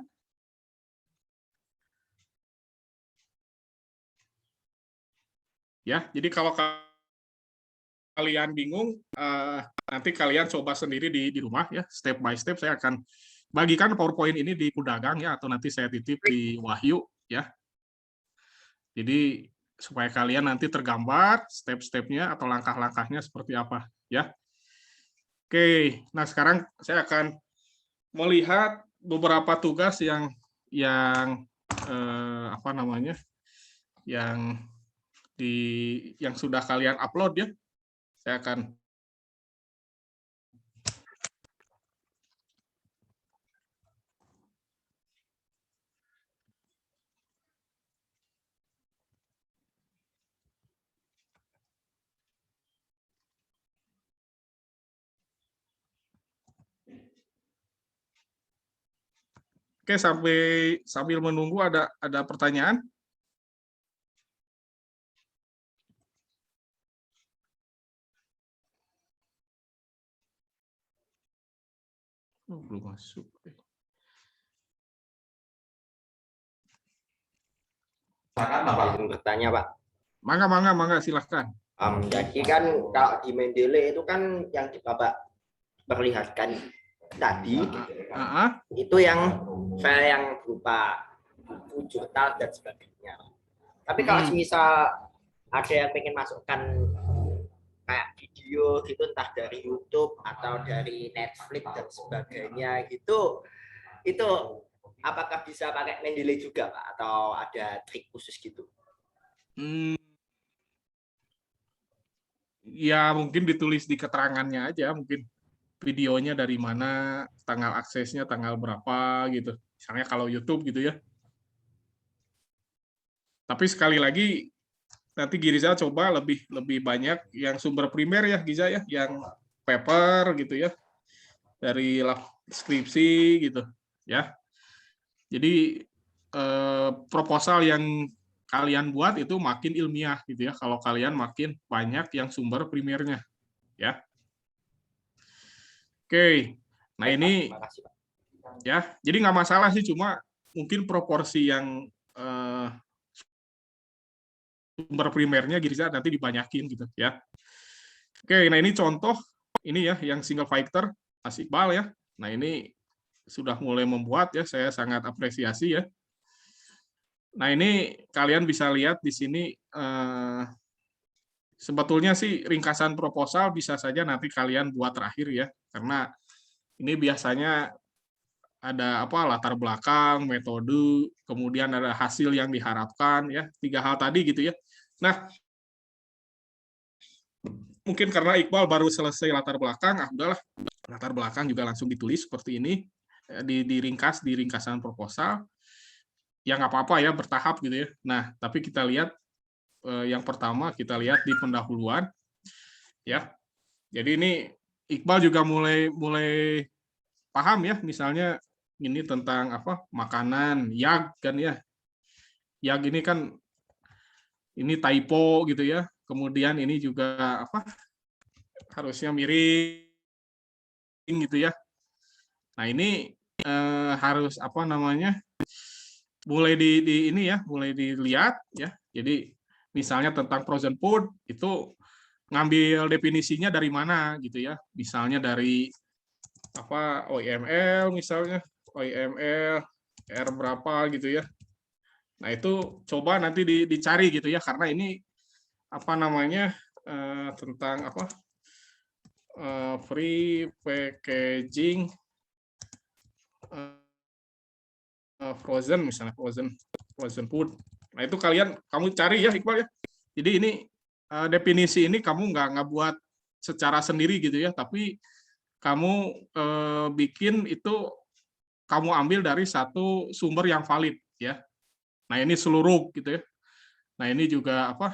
S1: Ya, jadi kalau kalian bingung, nanti kalian coba sendiri di rumah ya, step by step. Saya akan bagikan PowerPoint ini di Kudagang ya, atau nanti saya titip di Wahyu ya. Jadi supaya kalian nanti tergambar step-stepnya atau langkah-langkahnya seperti apa ya. Oke, nah sekarang saya akan melihat beberapa tugas yang yang apa namanya, yang sudah kalian upload ya. Saya akan Oke, sambil menunggu ada pertanyaan. Oh, belum masuk.
S4: Izin bertanya, Pak.
S1: Mangga, silahkan.
S4: Jadi kan kalau di Mendeley itu kan yang Bapak perlihatkan tadi, itu yang file yang berupa buku, jurnal, dan sebagainya. Tapi kalau misal ada yang pengen masukkan kayak video gitu, entah dari YouTube atau dari Netflix dan sebagainya gitu, itu apakah bisa pakai Mendeley juga, Pak? Atau ada trik khusus gitu?
S1: Ya mungkin ditulis di keterangannya aja, mungkin videonya dari mana, tanggal aksesnya tanggal berapa gitu. Misalnya kalau YouTube gitu ya. Tapi sekali lagi nanti Giriza coba lebih banyak yang sumber primer ya Giza ya, yang paper gitu ya, dari skripsi gitu ya. Jadi proposal yang kalian buat itu makin ilmiah gitu ya, kalau kalian makin banyak yang sumber primernya ya. Oke, nah ini ya, jadi nggak masalah sih, cuma mungkin proporsi yang sumber primernya Giriza nanti dibanyakin gitu ya. Oke, nah ini contoh ini ya yang single fighter Mas Iqbal ya. Nah ini sudah mulai membuat ya, saya sangat apresiasi ya. Nah ini kalian bisa lihat di sini sebetulnya sih ringkasan proposal bisa saja nanti kalian buat terakhir ya, karena ini biasanya ada apa, latar belakang, metode, kemudian ada hasil yang diharapkan ya, 3 hal tadi gitu ya. Nah, mungkin karena Iqbal baru selesai latar belakang, udahlah latar belakang juga langsung ditulis seperti ini, diringkas di ringkasan proposal. Ya nggak apa-apa ya, bertahap gitu ya. Nah, tapi kita lihat yang pertama, kita lihat di pendahuluan ya. Jadi ini Iqbal juga mulai paham ya, misalnya ini tentang apa, makanan, yag kan ya. Yag ini kan ini typo gitu ya. Kemudian ini juga apa, harusnya miring gitu ya. Nah, ini harus apa namanya, mulai di ini ya, mulai dilihat ya. Jadi misalnya tentang frozen food itu ngambil definisinya dari mana gitu ya. Misalnya dari apa, OIML misalnya, OIML R berapa gitu ya. Nah, itu coba nanti dicari gitu ya, karena ini apa namanya, tentang apa, free packaging frozen misalnya, frozen food. Nah, itu kamu cari ya Iqbal ya. Jadi ini definisi ini kamu nggak buat secara sendiri gitu ya, tapi kamu bikin itu, kamu ambil dari satu sumber yang valid ya. Nah, ini seluruh gitu ya. Nah, ini juga apa,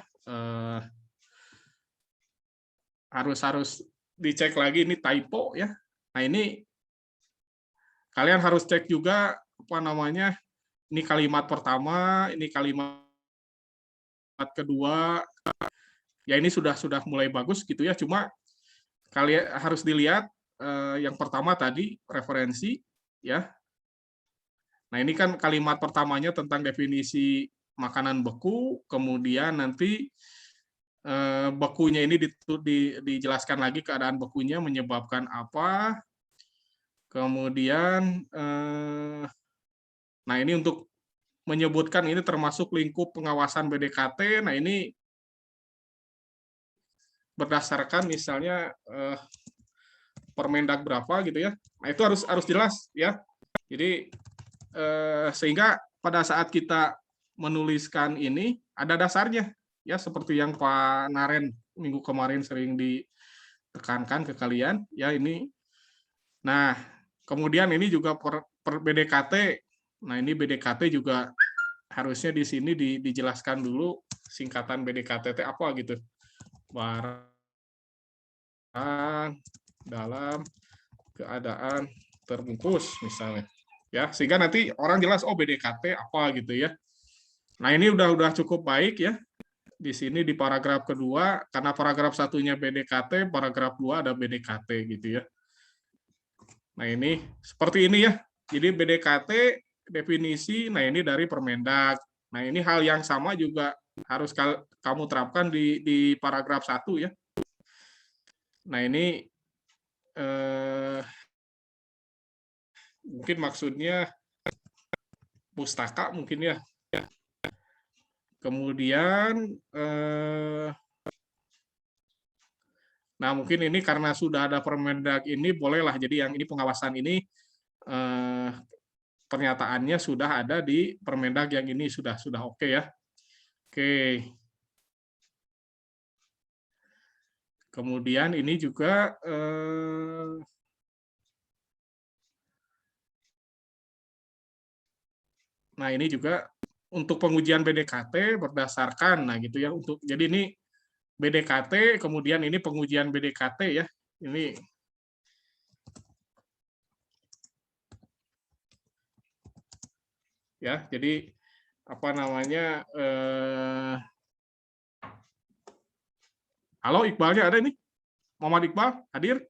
S1: harus dicek lagi, ini typo ya. Nah, ini kalian harus cek juga apa namanya, ini kalimat pertama, ini kalimat kedua, ya ini sudah mulai bagus gitu ya. Cuma kalian harus dilihat yang pertama tadi referensi ya. Nah, ini kan kalimat pertamanya tentang definisi makanan beku, kemudian nanti bekunya ini dijelaskan lagi keadaan bekunya menyebabkan apa. Kemudian nah ini untuk menyebutkan ini termasuk lingkup pengawasan BDKT. Nah, ini berdasarkan misalnya Permendag berapa gitu ya. Nah, itu harus jelas ya. Jadi sehingga pada saat kita menuliskan ini ada dasarnya, ya seperti yang Pak Naren minggu kemarin sering ditekankan ke kalian, ya ini. Nah, kemudian ini juga per BDKT. Nah, ini BDKT juga harusnya di sini dijelaskan dulu singkatan BDKT apa gitu. Barang dalam keadaan terbungkus misalnya. Ya, sehingga nanti orang jelas oh BDKT apa gitu ya. Nah, ini udah cukup baik ya. Di sini di paragraf kedua, karena paragraf satunya BDKT, paragraf 2 ada BDKT gitu ya. Nah, ini seperti ini ya. Jadi BDKT definisi, nah ini dari Permendag. Nah, ini hal yang sama juga harus kamu terapkan di paragraf 1 ya. Nah, ini mungkin maksudnya pustaka mungkin ya. Kemudian nah mungkin ini karena sudah ada Permendag ini bolehlah, jadi yang ini pengawasan ini pernyataannya sudah ada di Permendag yang ini sudah oke ya. Oke. Kemudian ini juga nah ini juga untuk pengujian BDKT berdasarkan, nah gitu ya, untuk jadi ini BDKT, kemudian ini pengujian BDKT ya, ini ya, jadi apa namanya, halo Iqbalnya ada nih, Muhammad Iqbal hadir?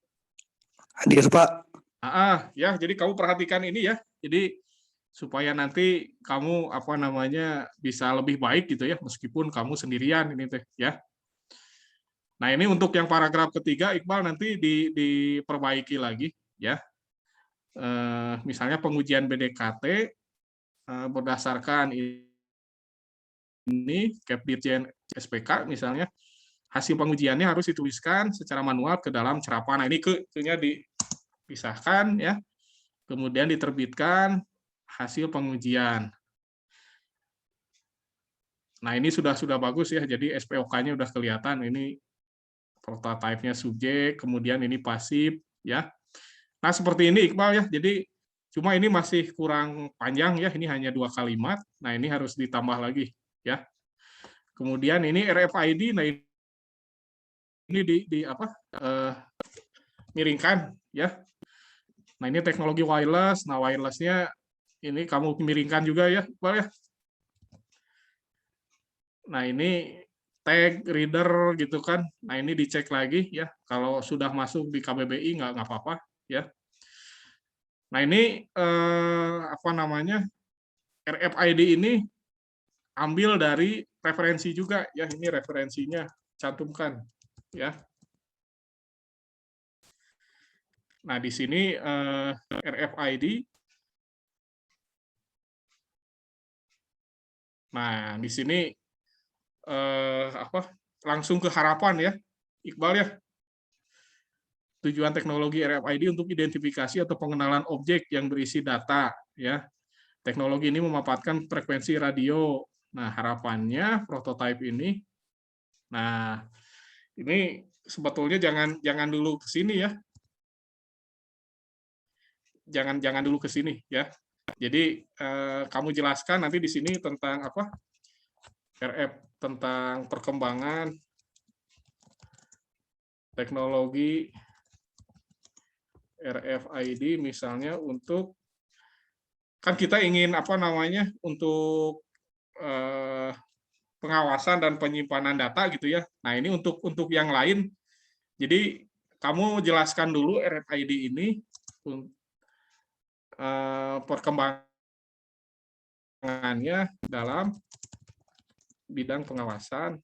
S5: Hadir Pak.
S1: Ya, jadi kamu perhatikan ini ya, jadi supaya nanti kamu apa namanya bisa lebih baik gitu ya, meskipun kamu sendirian ini teh ya. Nah, ini untuk yang paragraf ketiga Iqbal nanti diperbaiki lagi ya. Misalnya pengujian BDKT berdasarkan ini Kepdirjen SPK misalnya, hasil pengujiannya harus dituliskan secara manual ke dalam cerapa. Nah, ini ke-nya dipisahkan ya. Kemudian diterbitkan hasil pengujian. Nah, ini sudah bagus ya. Jadi SPOK-nya udah kelihatan. Ini prototipe-nya subjek, kemudian ini pasif ya. Nah, seperti ini Iqbal ya. Jadi cuma ini masih kurang panjang ya. Ini hanya 2 kalimat. Nah, ini harus ditambah lagi ya. Kemudian ini RFID. Nah, ini miringkan ya. Nah, ini teknologi wireless. Nah, wireless-nya ini kamu miringkan juga ya, Iqbal ya. Nah, ini tag reader gitu kan. Nah, ini dicek lagi ya. Kalau sudah masuk di KBBI nggak apa-apa ya. Nah, ini apa namanya? RFID ini ambil dari referensi juga ya. Ini referensinya cantumkan ya. Nah, di sini RFID. Nah, di sini langsung ke harapan ya, Iqbal ya. Tujuan teknologi RFID untuk identifikasi atau pengenalan objek yang berisi data ya. Teknologi ini memanfaatkan frekuensi radio. Nah, harapannya prototipe ini. Nah, ini sebetulnya jangan dulu ke sini ya. Jangan dulu ke sini ya. Jadi kamu jelaskan nanti di sini tentang apa? Tentang perkembangan teknologi RFID misalnya untuk kan kita ingin apa namanya untuk pengawasan dan penyimpanan data gitu ya. Nah, ini untuk yang lain. Jadi kamu jelaskan dulu RFID ini perkembangannya dalam bidang pengawasan.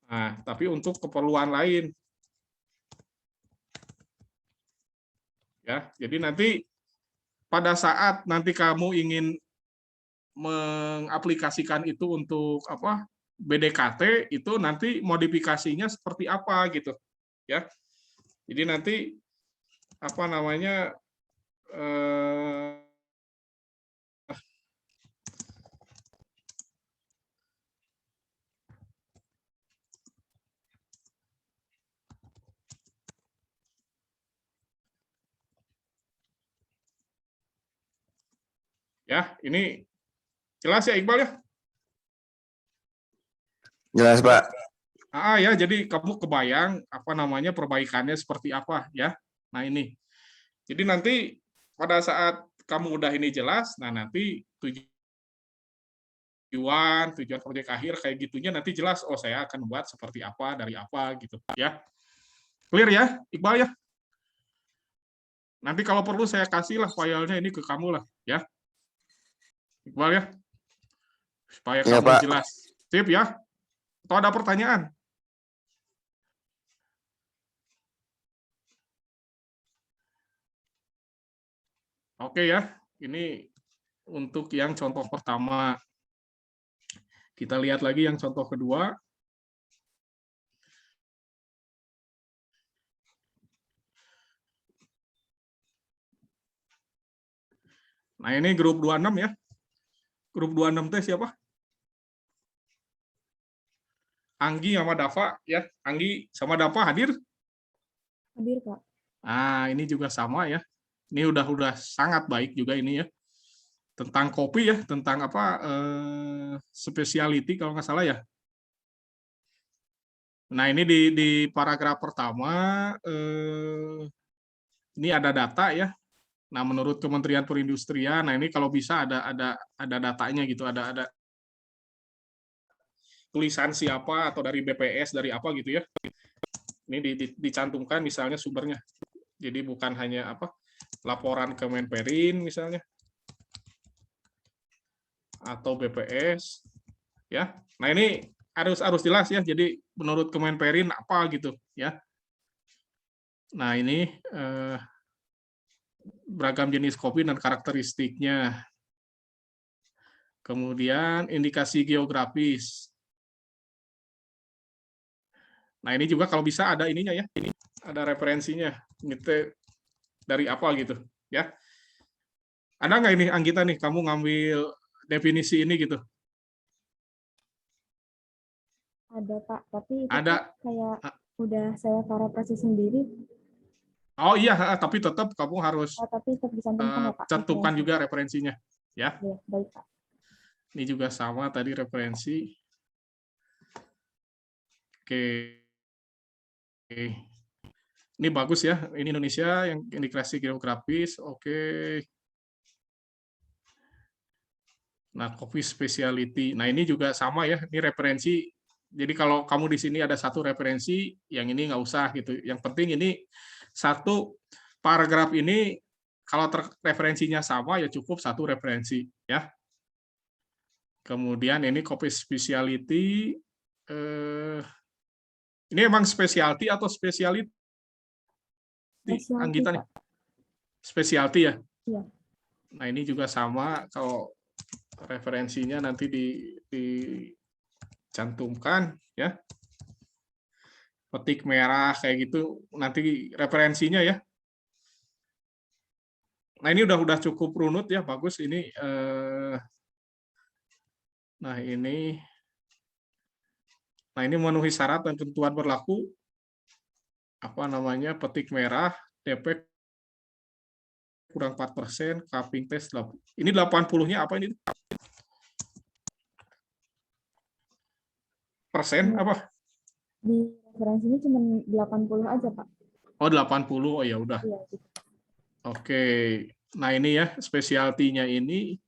S1: Nah, tapi untuk keperluan lain. Ya, jadi nanti pada saat nanti kamu ingin mengaplikasikan itu untuk apa? BDKT itu nanti modifikasinya seperti apa gitu. Ya. Jadi nanti apa namanya ya, ini jelas ya Iqbal ya?
S5: Jelas, Pak.
S1: Ya, jadi kamu kebayang apa namanya perbaikannya seperti apa ya. Nah ini, jadi nanti pada saat kamu udah ini jelas, nah nanti tujuan proyek akhir kayak gitunya nanti jelas. Oh saya akan buat seperti apa dari apa gitu ya. Clear ya, Iqbal ya. Nanti kalau perlu saya kasih lah filenya ini ke kamu lah ya, Iqbal ya, supaya
S5: Ya,
S1: kamu
S5: Pak.
S1: jelas. Sip ya. Atau ada pertanyaan? Oke ya, ini untuk yang contoh pertama. Kita lihat lagi yang contoh kedua. Nah ini grup 26 ya. Grup 26 teh siapa? Anggi sama Dava ya. Anggi sama Dava hadir?
S6: Hadir, Pak.
S1: Nah, ini juga sama ya. Ini udah sangat baik juga ini ya. Tentang kopi ya, tentang apa specialty kalau nggak salah ya. Nah, ini di paragraf pertama ini ada data ya. Nah, menurut Kementerian Perindustrian, nah ini kalau bisa ada datanya gitu, ada tulisan siapa atau dari BPS dari apa gitu ya. Ini dicantumkan misalnya sumbernya. Jadi bukan hanya apa laporan ke Menperin misalnya atau BPS ya. Nah ini harus jelas ya. Jadi menurut Kemenperin apa gitu ya. Nah ini beragam jenis kopi dan karakteristiknya. Kemudian indikasi geografis. Nah ini juga kalau bisa ada ininya ya. Ini ada referensinya. Gitu dari apa gitu ya. Ada nggak ini Anggita nih kamu ngambil definisi ini gitu?
S6: Ada, Pak, tapi itu
S1: Ada.
S6: kayak udah saya parafrase sendiri.
S1: Oh iya, tapi tetap kamu harus
S6: tapi tetap dicantumkan ya, Pak.
S1: cantumkan juga referensinya ya.
S6: Ya, baik, Pak.
S1: Ini juga sama tadi referensi. Oke. Ini bagus ya. Ini Indonesia yang indikasi geografis. Oke. Nah, kopi specialty. Nah, ini juga sama ya. Ini referensi. Jadi kalau kamu di sini ada satu referensi, yang ini nggak usah gitu. Yang penting ini satu paragraf ini kalau referensinya sama ya cukup satu referensi ya. Kemudian ini kopi specialty. Ini emang specialty atau specialty? Anggita nih. Specialty ya?
S6: Iya.
S1: Nah, ini juga sama kalau referensinya nanti dicantumkan ya. Petik merah kayak gitu nanti referensinya ya. Nah, ini udah cukup runut ya, bagus ini nah ini memenuhi syarat dan ketentuan berlaku apa namanya petik merah DP kurang 4%, cupping test. Ini 80-nya apa ini? Persen apa?
S6: Di referensinya cuma 80 aja, Pak.
S1: Oh, 80. Oh ya udah.
S6: Iya, gitu.
S1: Oke. Nah, ini ya spesialtinya ini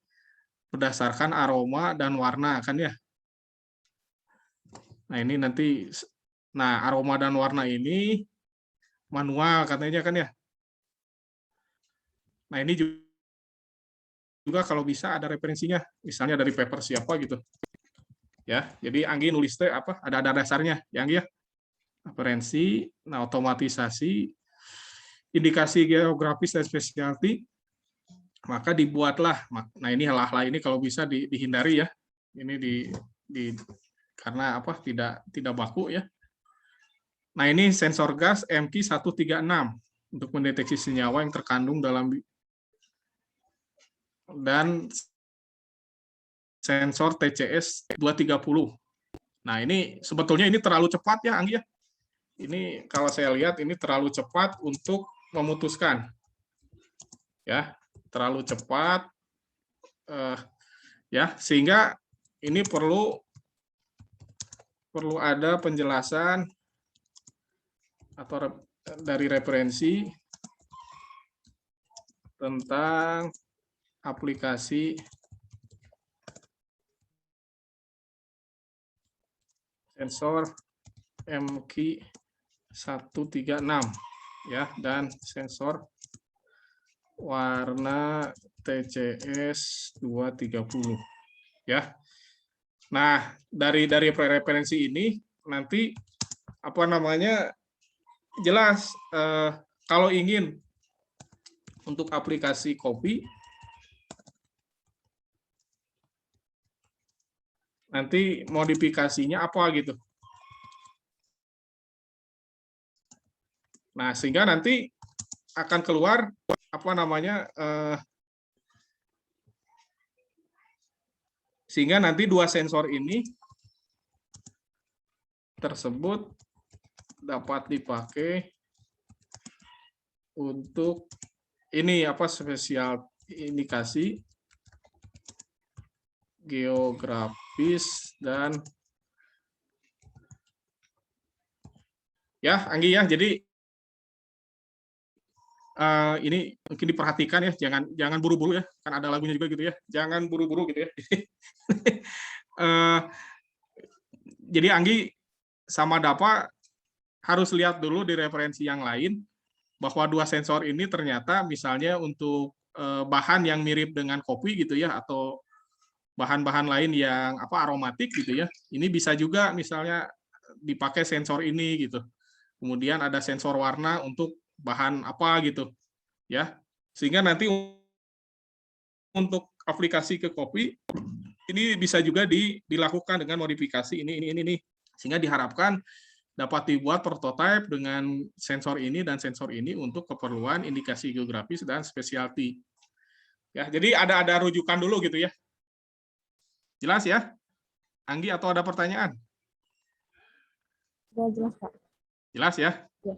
S1: berdasarkan aroma dan warna kan ya. Nah, ini nanti aroma dan warna ini manual katanya kan ya. Nah, ini juga kalau bisa ada referensinya, misalnya dari paper siapa gitu. Ya, jadi Anggi nulis teh apa? Ada dasarnya, ya Anggi ya. Referensi, nah otomatisasi, indikasi geografis dan specialty, maka dibuatlah. Nah, ini hal-hal ini kalau bisa dihindari ya. Ini karena apa? Tidak baku ya. Nah, ini sensor gas MQ136 untuk mendeteksi senyawa yang terkandung dalam dan sensor TCS 230. Nah, ini sebetulnya ini terlalu cepat ya, Anggi ya. Ini kalau saya lihat ini terlalu cepat untuk memutuskan. Ya, terlalu cepat ya, sehingga ini perlu ada penjelasan atau dari referensi tentang aplikasi sensor MQ136 ya, dan sensor warna TCS 230 ya. Nah, dari referensi ini nanti apa namanya jelas kalau ingin untuk aplikasi kopi nanti modifikasinya apa gitu. Nah, sehingga nanti akan keluar apa namanya sehingga nanti dua sensor ini tersebut dapat dipakai untuk ini apa spesial indikasi geografis dan ya, Anggi ya. Jadi ini mungkin diperhatikan ya, jangan buru-buru ya, kan ada lagunya juga gitu ya, jangan buru-buru gitu ya. Jadi Anggi sama Dapa harus lihat dulu di referensi yang lain bahwa dua sensor ini ternyata misalnya untuk bahan yang mirip dengan kopi gitu ya, atau bahan-bahan lain yang apa aromatik gitu ya, ini bisa juga misalnya dipakai sensor ini gitu. Kemudian ada sensor warna untuk bahan apa gitu ya, sehingga nanti untuk aplikasi ke kopi ini bisa juga dilakukan dengan modifikasi ini sehingga diharapkan dapat dibuat prototipe dengan sensor ini dan sensor ini untuk keperluan indikasi geografis dan specialty ya. Jadi ada rujukan dulu gitu ya. Jelas ya, Anggi, atau ada pertanyaan?
S6: Sudah jelas, Pak.
S1: Jelas ya?
S6: Ya.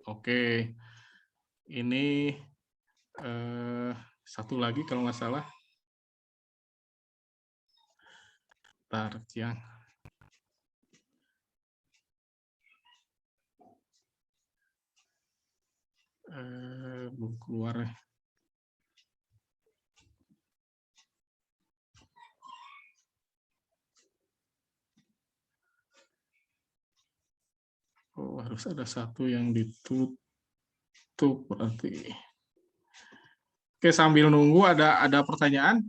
S1: Oke, ini satu lagi kalau nggak salah. Bentar, yang belum keluar ya. Oh, harus ada satu yang ditutup berarti. Oke, sambil nunggu ada pertanyaan?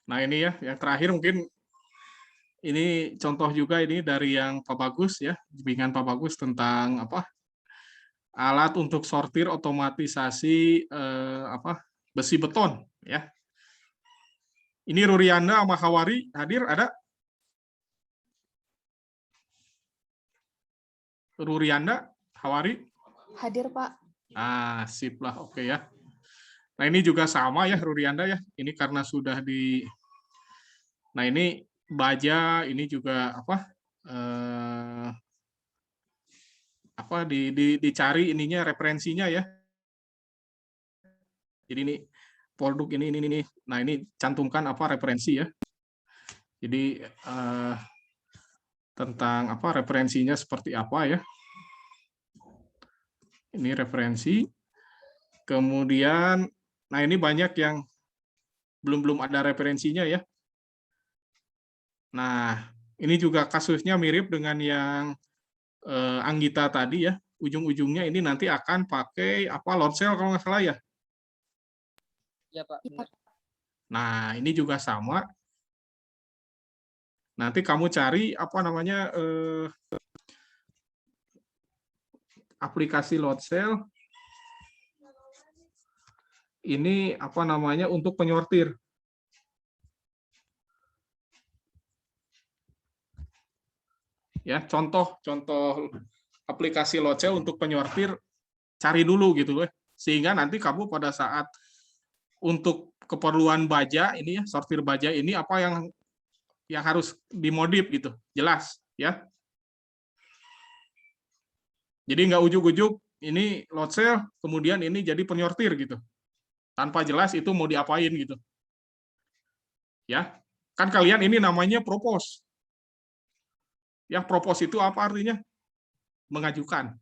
S1: Nah, ini ya, yang terakhir mungkin ini contoh juga ini dari yang Pak Bagus ya, bimbingan Pak Bagus tentang apa? Alat untuk sortir otomatisasi besi beton ya. Ini Rurianda sama Hawari hadir, ada? Rurianda, Hawari?
S6: Hadir, Pak.
S1: Ah, sip lah, oke ya. Nah, ini juga sama ya Rurianda ya. Ini karena sudah nah, ini baja, ini juga dicari ininya referensinya ya. Jadi ini produk ini. Nah, ini cantumkan apa referensi ya. Jadi tentang apa referensinya seperti apa ya. Ini referensi. Kemudian nah ini banyak yang belum ada referensinya ya. Nah, ini juga kasusnya mirip dengan yang Anggita tadi ya. Ujung-ujungnya ini nanti akan pakai apa load cell kalau nggak salah ya.
S7: Ya, Pak.
S1: Nah, ini juga sama. Nanti kamu cari apa namanya aplikasi load cell. ini apa namanya untuk penyortir. Ya, contoh aplikasi Locel untuk penyortir, cari dulu gitu loh, sehingga nanti kamu pada saat untuk keperluan baja ini ya, sortir baja ini apa yang harus dimodif gitu, jelas ya. Jadi nggak ujuk-ujuk ini Locel, kemudian ini jadi penyortir gitu, tanpa jelas itu mau diapain gitu. Ya, kan kalian ini namanya propose. Ya, propose itu apa artinya? Mengajukan.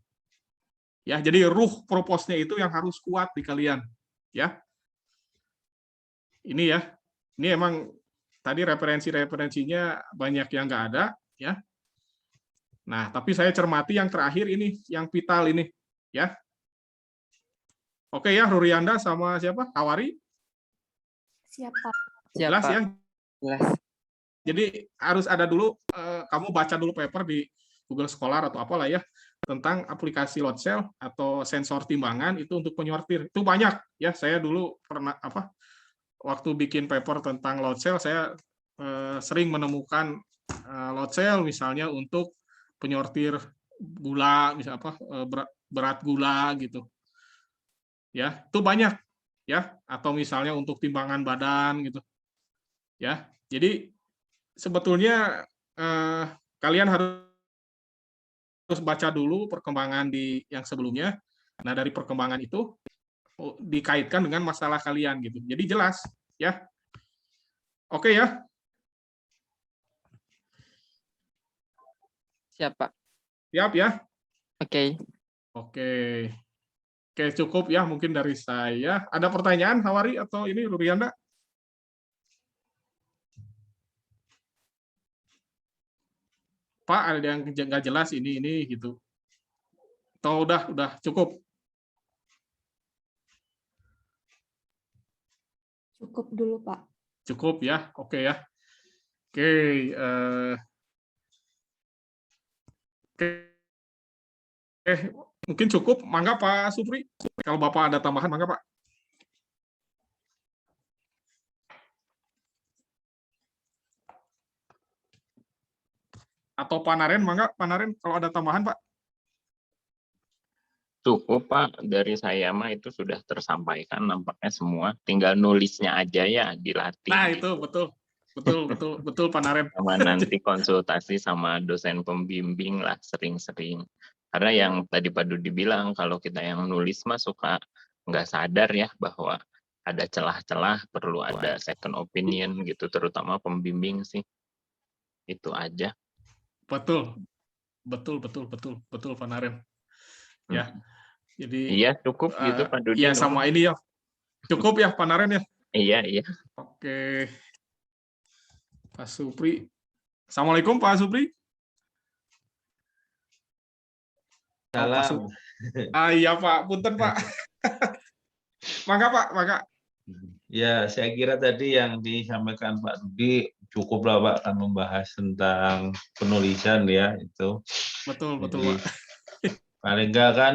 S1: Ya, jadi ruh propose-nya itu yang harus kuat di kalian. Ya. Ini ya. Ini emang tadi referensinya banyak yang nggak ada, ya. Nah, tapi saya cermati yang terakhir ini, yang vital ini, ya. Oke ya, Rurianda sama siapa? Hawari?
S6: Siapa?
S1: Jelas ya?
S7: Jelas.
S1: Jadi harus ada dulu, kamu baca dulu paper di Google Scholar atau apalah ya, tentang aplikasi load cell atau sensor timbangan itu untuk penyortir. Itu banyak ya, saya dulu pernah waktu bikin paper tentang load cell, saya sering menemukan load cell misalnya untuk penyortir gula, misalnya berat gula gitu. Ya, itu banyak ya, atau misalnya untuk timbangan badan gitu. Ya. Jadi sebetulnya kalian harus baca dulu perkembangan di yang sebelumnya. Nah, dari perkembangan itu dikaitkan dengan masalah kalian gitu. Jadi jelas ya. Oke ya.
S3: Siapa?
S1: Siap ya.
S3: Oke.
S1: Oke, cukup ya mungkin dari saya. Ada pertanyaan Hawari atau ini Rurianda? Pak, ada yang nggak jelas ini gitu. Atau udah cukup?
S6: Cukup dulu, Pak.
S1: Cukup ya, oke ya. Oke, mungkin cukup. Mangga Pak Supri. Kalau Bapak ada tambahan, mangga Pak. Atau Pak Naren, mangga Pak Naren kalau ada tambahan Pak.
S3: Cukup Pak, dari saya mah itu sudah tersampaikan nampaknya semua. Tinggal nulisnya aja ya, dilatih.
S1: Nah itu betul Pak Naren.
S3: Sama nanti konsultasi sama dosen pembimbing lah sering-sering. Karena yang tadi Pak Dudi bilang, kalau kita yang nulis mah suka nggak sadar ya bahwa ada celah-celah, perlu ada second opinion gitu, terutama pembimbing sih. Itu aja.
S1: Betul Pak Naren. Ya, jadi.
S3: Iya cukup gitu Pak Dudi.
S1: Iya sama ini ya. Cukup ya Pak Naren ya.
S3: Iya.
S1: Oke. Pak Supri. Assalamualaikum Pak Supri.
S2: Salam.
S1: Iya Pak, punten Pak. Mangga Pak, mangga.
S2: Ya, saya kira tadi yang disampaikan Pak Dudi cukuplah Pak akan membahas tentang penulisan ya itu.
S1: Betul
S2: Jadi,
S1: Pak.
S2: Paling enggak kan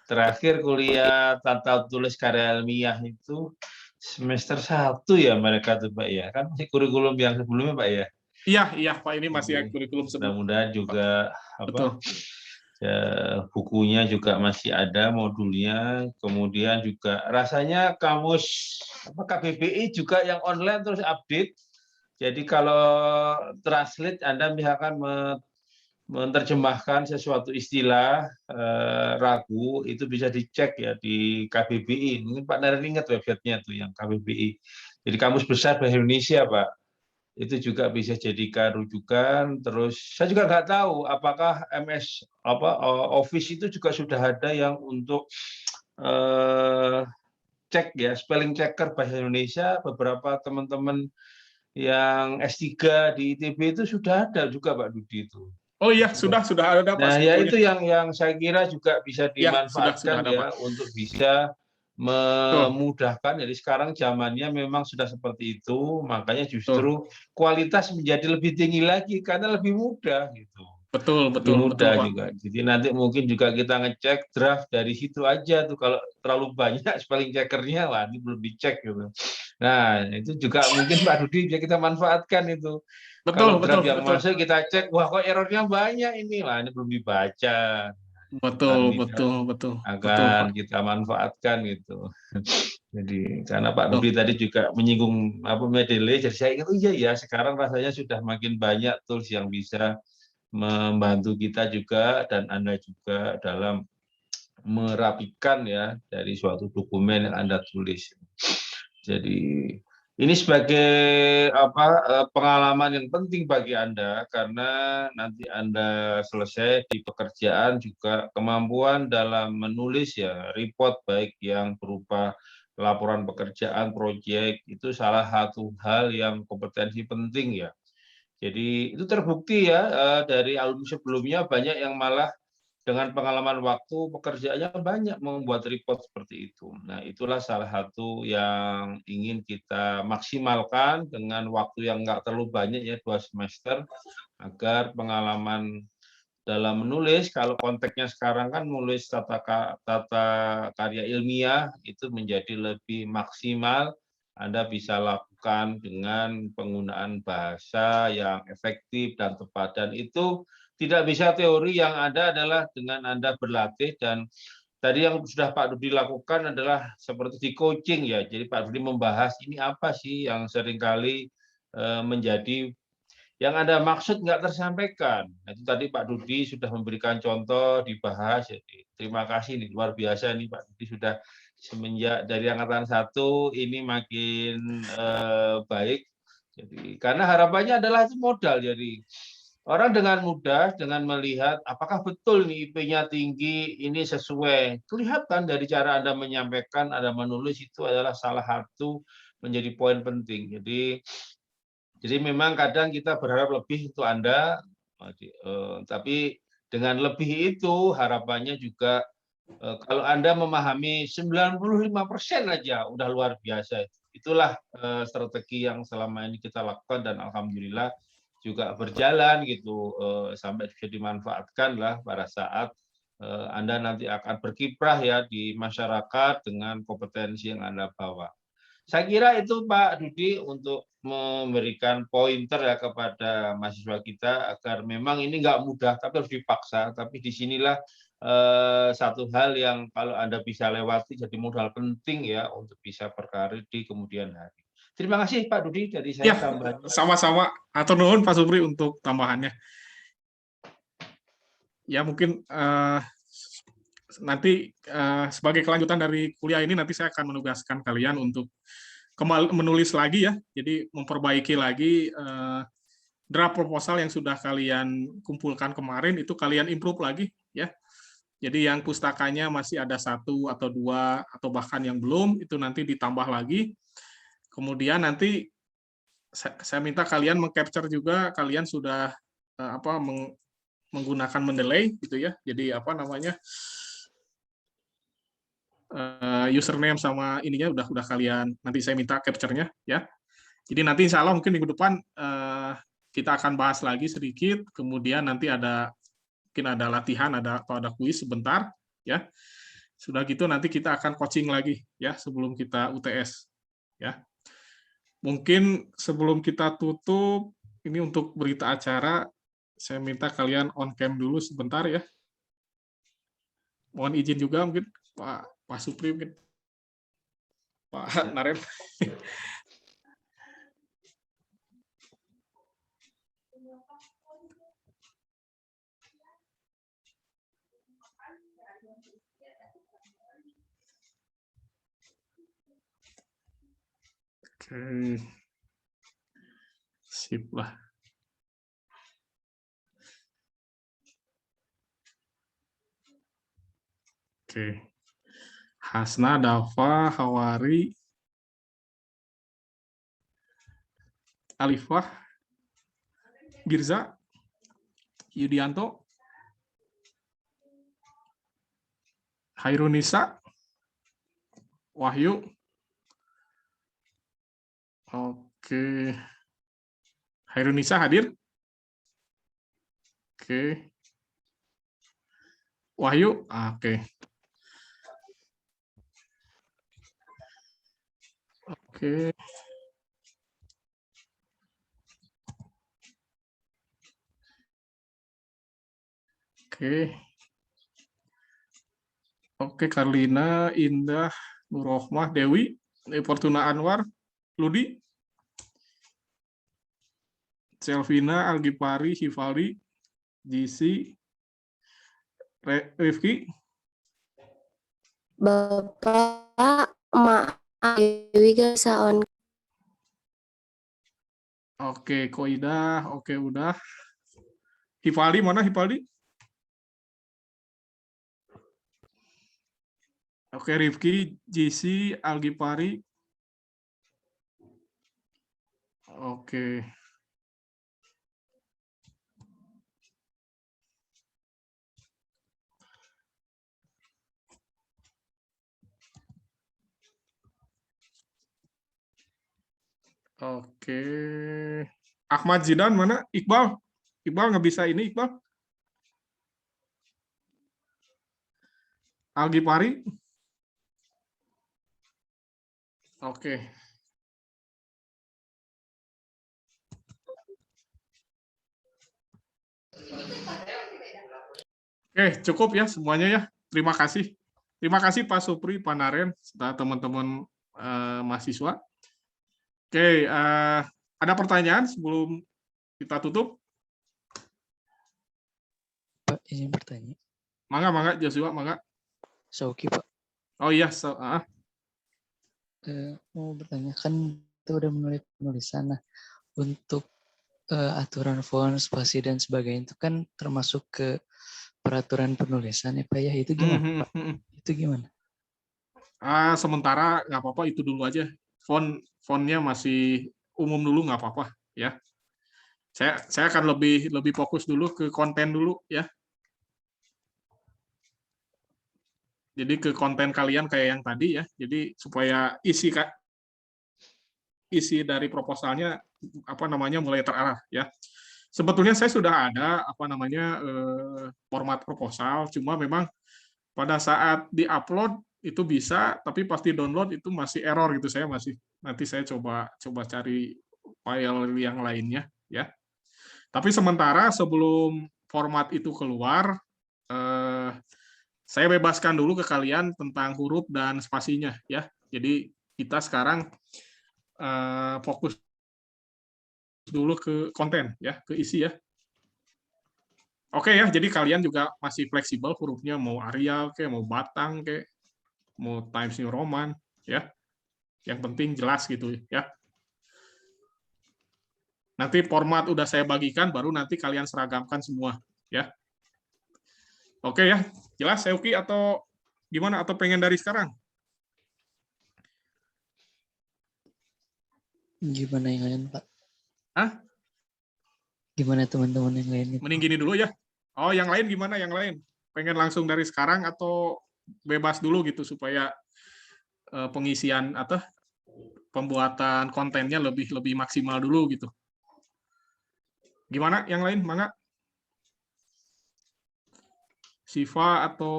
S2: terakhir kuliah tata tulis karya ilmiah itu semester 1 ya mereka tuh Pak ya. Kan masih kurikulum yang sebelumnya Pak ya.
S1: Iya Pak, ini masih kurikulum sebelumnya.
S2: Mudah-mudahan juga bukunya juga masih ada modulnya, kemudian juga rasanya kamus KBBI juga yang online terus update. Jadi kalau translate Anda misalkan menerjemahkan sesuatu istilah ragu itu bisa dicek ya di KBBI. Mungkin Pak Naren ingat websitenya tuh yang KBBI. Jadi Kamus Besar Bahasa Indonesia Pak. Itu juga bisa jadikan rujukan. Terus saya juga nggak tahu apakah MS Office itu juga sudah ada yang untuk cek ya spelling checker bahasa Indonesia. Beberapa teman-teman yang S3 di ITB itu sudah ada juga Pak Dudi itu.
S1: Oh iya sudah ada Pak.
S2: Nah ya itu yang saya kira juga bisa dimanfaatkan ya untuk bisa memudahkan. Jadi sekarang zamannya memang sudah seperti itu, makanya justru kualitas menjadi lebih tinggi lagi karena lebih mudah gitu.
S1: Betul,
S2: lebih
S1: betul, betul,
S2: mudah
S1: Pak.
S2: juga. Jadi nanti mungkin juga kita ngecek draft dari situ aja tuh. Kalau terlalu banyak spelling checkernya, wah ini belum dicek gitu. Nah, itu juga mungkin Pak Dudi bisa kita manfaatkan itu.
S1: Betul,
S2: Kalau
S1: betul,
S2: draft yang
S1: betul.
S2: masuk kita cek, wah kok errornya banyak ini, wah ini belum dibaca.
S1: Betul, betul, betul, betul, Pak.
S2: Akan kita manfaatkan gitu. Jadi karena Pak
S1: Betul.
S2: Dudi tadi juga menyinggung apa Mendeley, jadi saya ingat, oh iya ya sekarang rasanya sudah makin banyak tools yang bisa membantu kita juga dan Anda juga dalam merapikan ya dari suatu dokumen yang Anda tulis. Jadi ini sebagai pengalaman yang penting bagi Anda karena nanti Anda selesai di pekerjaan juga kemampuan dalam menulis ya report baik yang berupa laporan pekerjaan, proyek itu salah satu hal yang kompetensi penting ya. Jadi itu terbukti ya dari alumni sebelumnya banyak yang malah dengan pengalaman waktu pekerjaannya banyak membuat report seperti itu. Nah, itulah salah satu yang ingin kita maksimalkan dengan waktu yang nggak terlalu banyak ya 2 semester agar pengalaman dalam menulis, kalau konteksnya sekarang kan menulis tata karya ilmiah itu menjadi lebih maksimal. Anda bisa lakukan dengan penggunaan bahasa yang efektif dan tepat. Dan itu tidak bisa teori, yang ada adalah dengan Anda berlatih. Dan tadi yang sudah Pak Dudi lakukan adalah seperti di coaching ya. Jadi Pak Dudi membahas ini apa sih yang seringkali menjadi yang Anda maksud nggak tersampaikan. Nah, itu tadi Pak Dudi sudah memberikan contoh, dibahas. Jadi, terima kasih nih, luar biasa nih Pak Dudi sudah semenjak dari angkatan 1 ini makin baik. Jadi karena harapannya adalah itu modal. Jadi orang dengan mudah dengan melihat apakah betul nih IP-nya tinggi, ini sesuai. Kelihatan dari cara Anda menyampaikan, Anda menulis itu adalah salah satu menjadi poin penting. Jadi memang kadang kita berharap lebih untuk Anda, tapi dengan lebih itu harapannya juga kalau Anda memahami 95% aja udah luar biasa. Itulah strategi yang selama ini kita lakukan dan alhamdulillah juga berjalan gitu sampai bisa dimanfaatkan lah pada saat Anda nanti akan berkiprah ya di masyarakat dengan kompetensi yang Anda bawa. Saya kira itu Pak Dudi untuk memberikan pointer ya kepada mahasiswa kita agar memang ini nggak mudah tapi harus dipaksa. Tapi disinilah satu hal yang kalau Anda bisa lewati jadi modal penting ya untuk bisa berkarir di kemudian hari. Terima kasih Pak Dudi dari saya
S1: Ya,
S2: tambahannya.
S1: sama-sama. Atur nuhun Pak Supri untuk tambahannya. Ya mungkin nanti sebagai kelanjutan dari kuliah ini nanti saya akan menugaskan kalian untuk kembali menulis lagi ya, jadi memperbaiki lagi draft proposal yang sudah kalian kumpulkan kemarin itu kalian improve lagi ya. Jadi yang pustakanya masih ada 1 atau 2 atau bahkan yang belum itu nanti ditambah lagi. Kemudian nanti saya minta kalian mengcapture juga kalian sudah menggunakan Mendeley gitu ya. Jadi apa namanya? Username sama ininya udah kalian nanti saya minta capture-nya ya. Jadi nanti insya Allah mungkin minggu depan kita akan bahas lagi sedikit, kemudian nanti mungkin ada latihan, ada kuis sebentar ya. Sudah gitu nanti kita akan coaching lagi ya sebelum kita UTS ya. Mungkin sebelum kita tutup ini untuk berita acara saya minta kalian on cam dulu sebentar ya. Mohon izin juga mungkin Pak Supri, mungkin Pak Narem. Oke. Sip lah. Oke. Hasna, Dava, Hawari, Alifah, Birza, Yudianto, Hairunisa, Wahyu. Oke. Hairunisa hadir? Oke. Oke. Wahyu, oke. Oke. Oke. Oke, Karlina, Indah, Nurrohmah, Dewi, Fortuna Anwar, Ludi, Selvina, Algipari, Hifali, JC, Rifki,
S8: Bapak, Mak, Dewi bisa on.
S1: oke, Koida, oke udah. Hifali mana Hifali? Oke, Rifki, JC, Algipari. Oke. Oke. Ahmad Zidan mana? Iqbal? Iqbal nggak bisa ini, Iqbal? Algipari? Oke. Oke, cukup ya semuanya ya. Terima kasih. Terima kasih Pak Supri, Pak Naren, serta teman-teman mahasiswa. Oke, ada pertanyaan sebelum kita tutup?
S9: Pak, izin bertanya.
S1: Mangga, Joshua, mangga.
S9: Sauki, Pak.
S1: Oh iya,
S9: Mau bertanya, kan kita udah menulis penulisan. Nah, untuk aturan font, spasi, dan sebagainya itu kan termasuk ke peraturan penulisan ya Pak ya. Itu gimana Pak? Itu gimana?
S1: Sementara nggak apa-apa, itu dulu aja. Fontnya masih umum dulu, nggak apa-apa ya. Saya akan lebih fokus dulu ke konten dulu ya. Jadi ke konten kalian kayak yang tadi ya. Jadi supaya isi dari proposalnya mulai terarah ya. Sebetulnya saya sudah ada format proposal, cuma memang pada saat di-upload itu bisa, tapi pasti download itu masih error gitu. Nanti saya coba cari file yang lainnya ya. Tapi sementara sebelum format itu keluar, saya bebaskan dulu ke kalian tentang huruf dan spasinya ya. Jadi kita sekarang fokus dulu ke konten ya, ke isi ya. Oke ya, jadi kalian juga masih fleksibel hurufnya, mau Arial kayak, mau Batang kayak, mau Times New Roman ya. Yang penting jelas gitu ya. Nanti format udah saya bagikan, baru nanti kalian seragamkan semua ya. Oke ya, jelas Seuki atau gimana, atau pengen dari sekarang?
S9: Gimana yang lain Pak?
S1: Hah?
S9: Gimana teman-teman yang lain?
S1: Mending gini dulu ya. Oh, yang lain gimana yang lain? Pengen langsung dari sekarang atau bebas dulu gitu supaya pengisian atau pembuatan kontennya lebih maksimal dulu gitu. Gimana yang lain? Mangga. Siva atau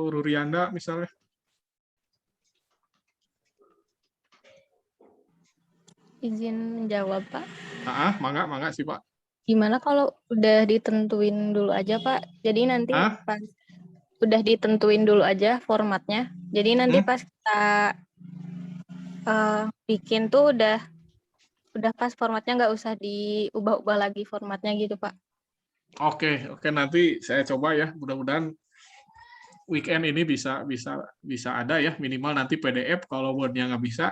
S1: Rurianda misalnya.
S6: Izin menjawab, Pak.
S1: Mangga sih, Pak.
S6: Gimana kalau udah ditentuin dulu aja, Pak? Jadi nanti pas udah ditentuin dulu aja formatnya. Jadi nanti pas kita bikin tuh udah pas formatnya, nggak usah diubah-ubah lagi formatnya gitu, Pak.
S1: Oke, nanti saya coba ya. Mudah-mudahan weekend ini bisa ada ya, minimal nanti PDF. Kalau Word-nya nggak bisa,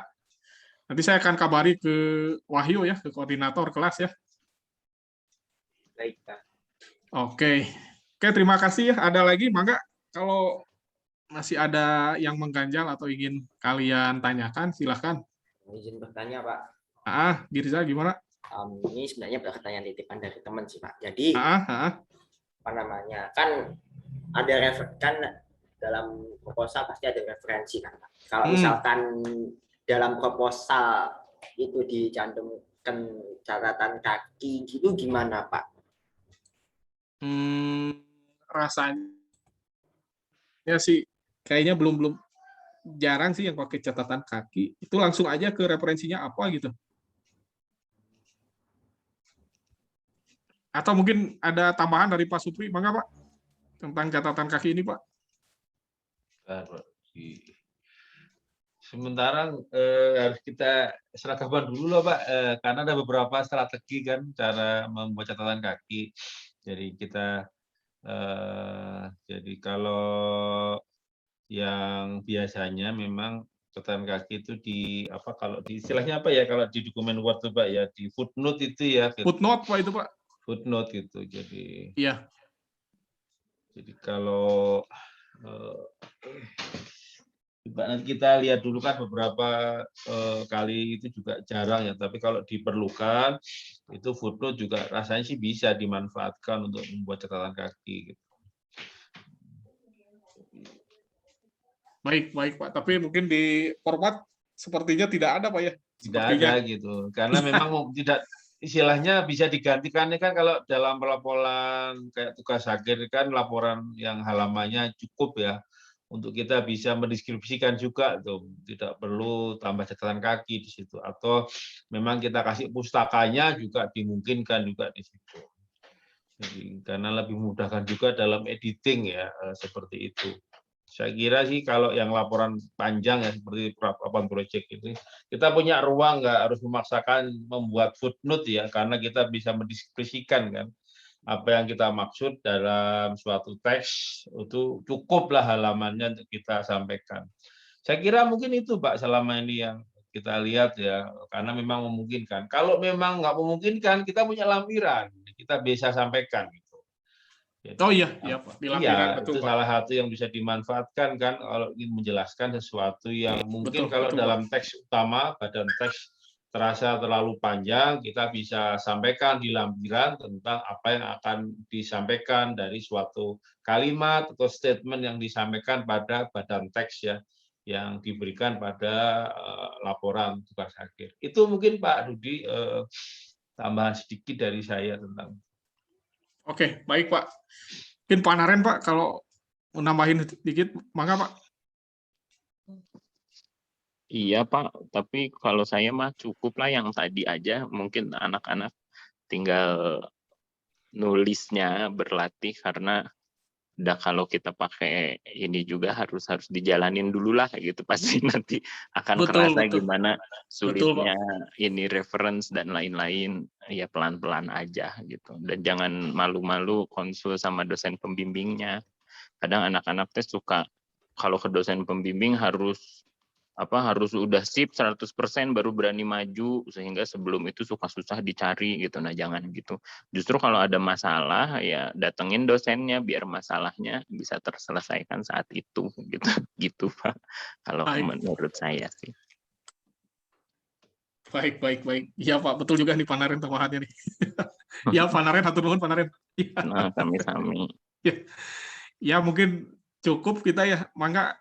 S1: nanti saya akan kabari ke Wahyu ya, ke koordinator kelas ya.
S4: Baik, Pak.
S1: Oke, terima kasih ya. Ada lagi, mangga kalau masih ada yang mengganjal atau ingin kalian tanyakan, silahkan.
S4: Izin bertanya, Pak.
S1: Girza gimana?
S4: Ini sebenarnya pertanyaan titipan dari teman sih, Pak. Jadi kan ada kan dalam proposal pasti ada referensi kan, Pak. Kalau misalkan dalam proposal itu dicantumkan catatan kaki gitu, gimana Pak?
S1: Rasanya sih kayaknya belum jarang sih yang pakai catatan kaki. Itu langsung aja ke referensinya apa gitu. Atau mungkin ada tambahan dari Pak Supri, mangga Pak, tentang catatan kaki ini Pak.
S2: Sementara harus kita seragaman dulu loh Pak, karena ada beberapa strategi kan cara membuat catatan kaki. Jadi kita jadi kalau yang biasanya memang catatan kaki itu kalau di istilahnya apa ya, kalau di dokumen Word tuh Pak ya, di footnote itu ya. Gitu.
S1: Footnote Pak itu Pak.
S2: Footnote gitu. Jadi
S1: iya.
S2: Jadi kalau nanti kita lihat dulu kan beberapa kali itu juga jarang ya, tapi kalau diperlukan itu footnote juga rasanya sih bisa dimanfaatkan untuk membuat catatan kaki. Gitu.
S1: Baik Pak. Tapi mungkin di format sepertinya tidak ada Pak ya.
S2: Tidak ada gitu, karena memang tidak istilahnya bisa digantikan kan kalau dalam laporan kayak tugas akhir kan laporan yang halamannya cukup ya. Untuk kita bisa mendeskripsikan juga tuh, tidak perlu tambah catatan kaki di situ, atau memang kita kasih pustakanya juga dimungkinkan juga di situ. Jadi, karena lebih memudahkan juga dalam editing ya, seperti itu. Saya kira sih kalau yang laporan panjang ya seperti laporan project itu, kita punya ruang, nggak harus memaksakan membuat footnote ya, karena kita bisa mendeskripsikan kan. Apa yang kita maksud dalam suatu teks itu cukuplah halamannya untuk kita sampaikan. Saya kira mungkin itu Pak selama ini yang kita lihat ya, karena memang memungkinkan. Kalau memang nggak memungkinkan, kita punya lampiran, kita bisa sampaikan. Gitu. Jadi,
S1: Pak. Di lampiran, betul,
S2: itu Pak. Salah satu yang bisa dimanfaatkan kan kalau ingin menjelaskan sesuatu yang mungkin kalau dalam teks utama, badan teks terasa terlalu panjang, kita bisa sampaikan di lampiran tentang apa yang akan disampaikan dari suatu kalimat atau statement yang disampaikan pada badan teks ya, yang diberikan pada laporan tugas akhir. Itu mungkin Pak Rudi tambahan sedikit dari saya tentang.
S1: Oke, baik Pak. Mungkin Pak Naren Pak, kalau menambahin sedikit, mangga Pak.
S3: Iya Pak, tapi kalau saya mah cukup lah yang tadi aja. Mungkin anak-anak tinggal nulisnya berlatih, karena udah kalau kita pakai ini juga harus dijalanin dulu lah gitu. Pasti nanti akan kerasa gimana sulitnya ini reference dan lain-lain. Ya pelan-pelan aja gitu. Dan jangan malu-malu konsul sama dosen pembimbingnya. Kadang anak-anak tes suka kalau ke dosen pembimbing harus udah sip 100% baru berani maju, sehingga sebelum itu suka susah dicari gitu. Nah, jangan gitu. Justru kalau ada masalah ya datengin dosennya biar masalahnya bisa terselesaikan saat itu gitu. Gitu Pak. Kalau menurut saya sih.
S1: Baik. Iya Pak, betul juga nih Pak Naren tambahannya nih. Ya Pak Naren, hatur nuhun Pak Naren.
S3: Nah, sami-sami.
S1: Ya mungkin cukup kita ya. Mangga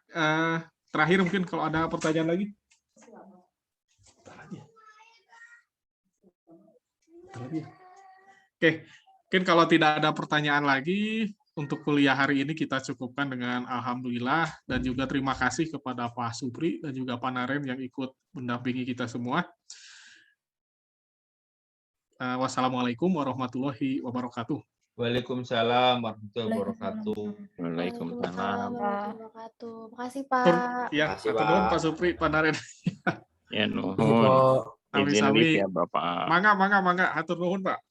S1: terakhir mungkin kalau ada pertanyaan lagi. Oke, mungkin kalau tidak ada pertanyaan lagi, untuk kuliah hari ini kita cukupkan dengan alhamdulillah, dan juga terima kasih kepada Pak Supri dan juga Pak Naren yang ikut mendampingi kita semua. Wassalamualaikum warahmatullahi wabarakatuh.
S2: Waalaikumsalam warahmatullahi wabarakatuh.
S3: Waalaikumsalam.
S8: Makasih Pak.
S1: Ya, nuhun Pak Supri, Pak Naren.
S3: Ya nuhun. Izin lift ya Bapak.
S1: Mangga, hatur nuhun Pak.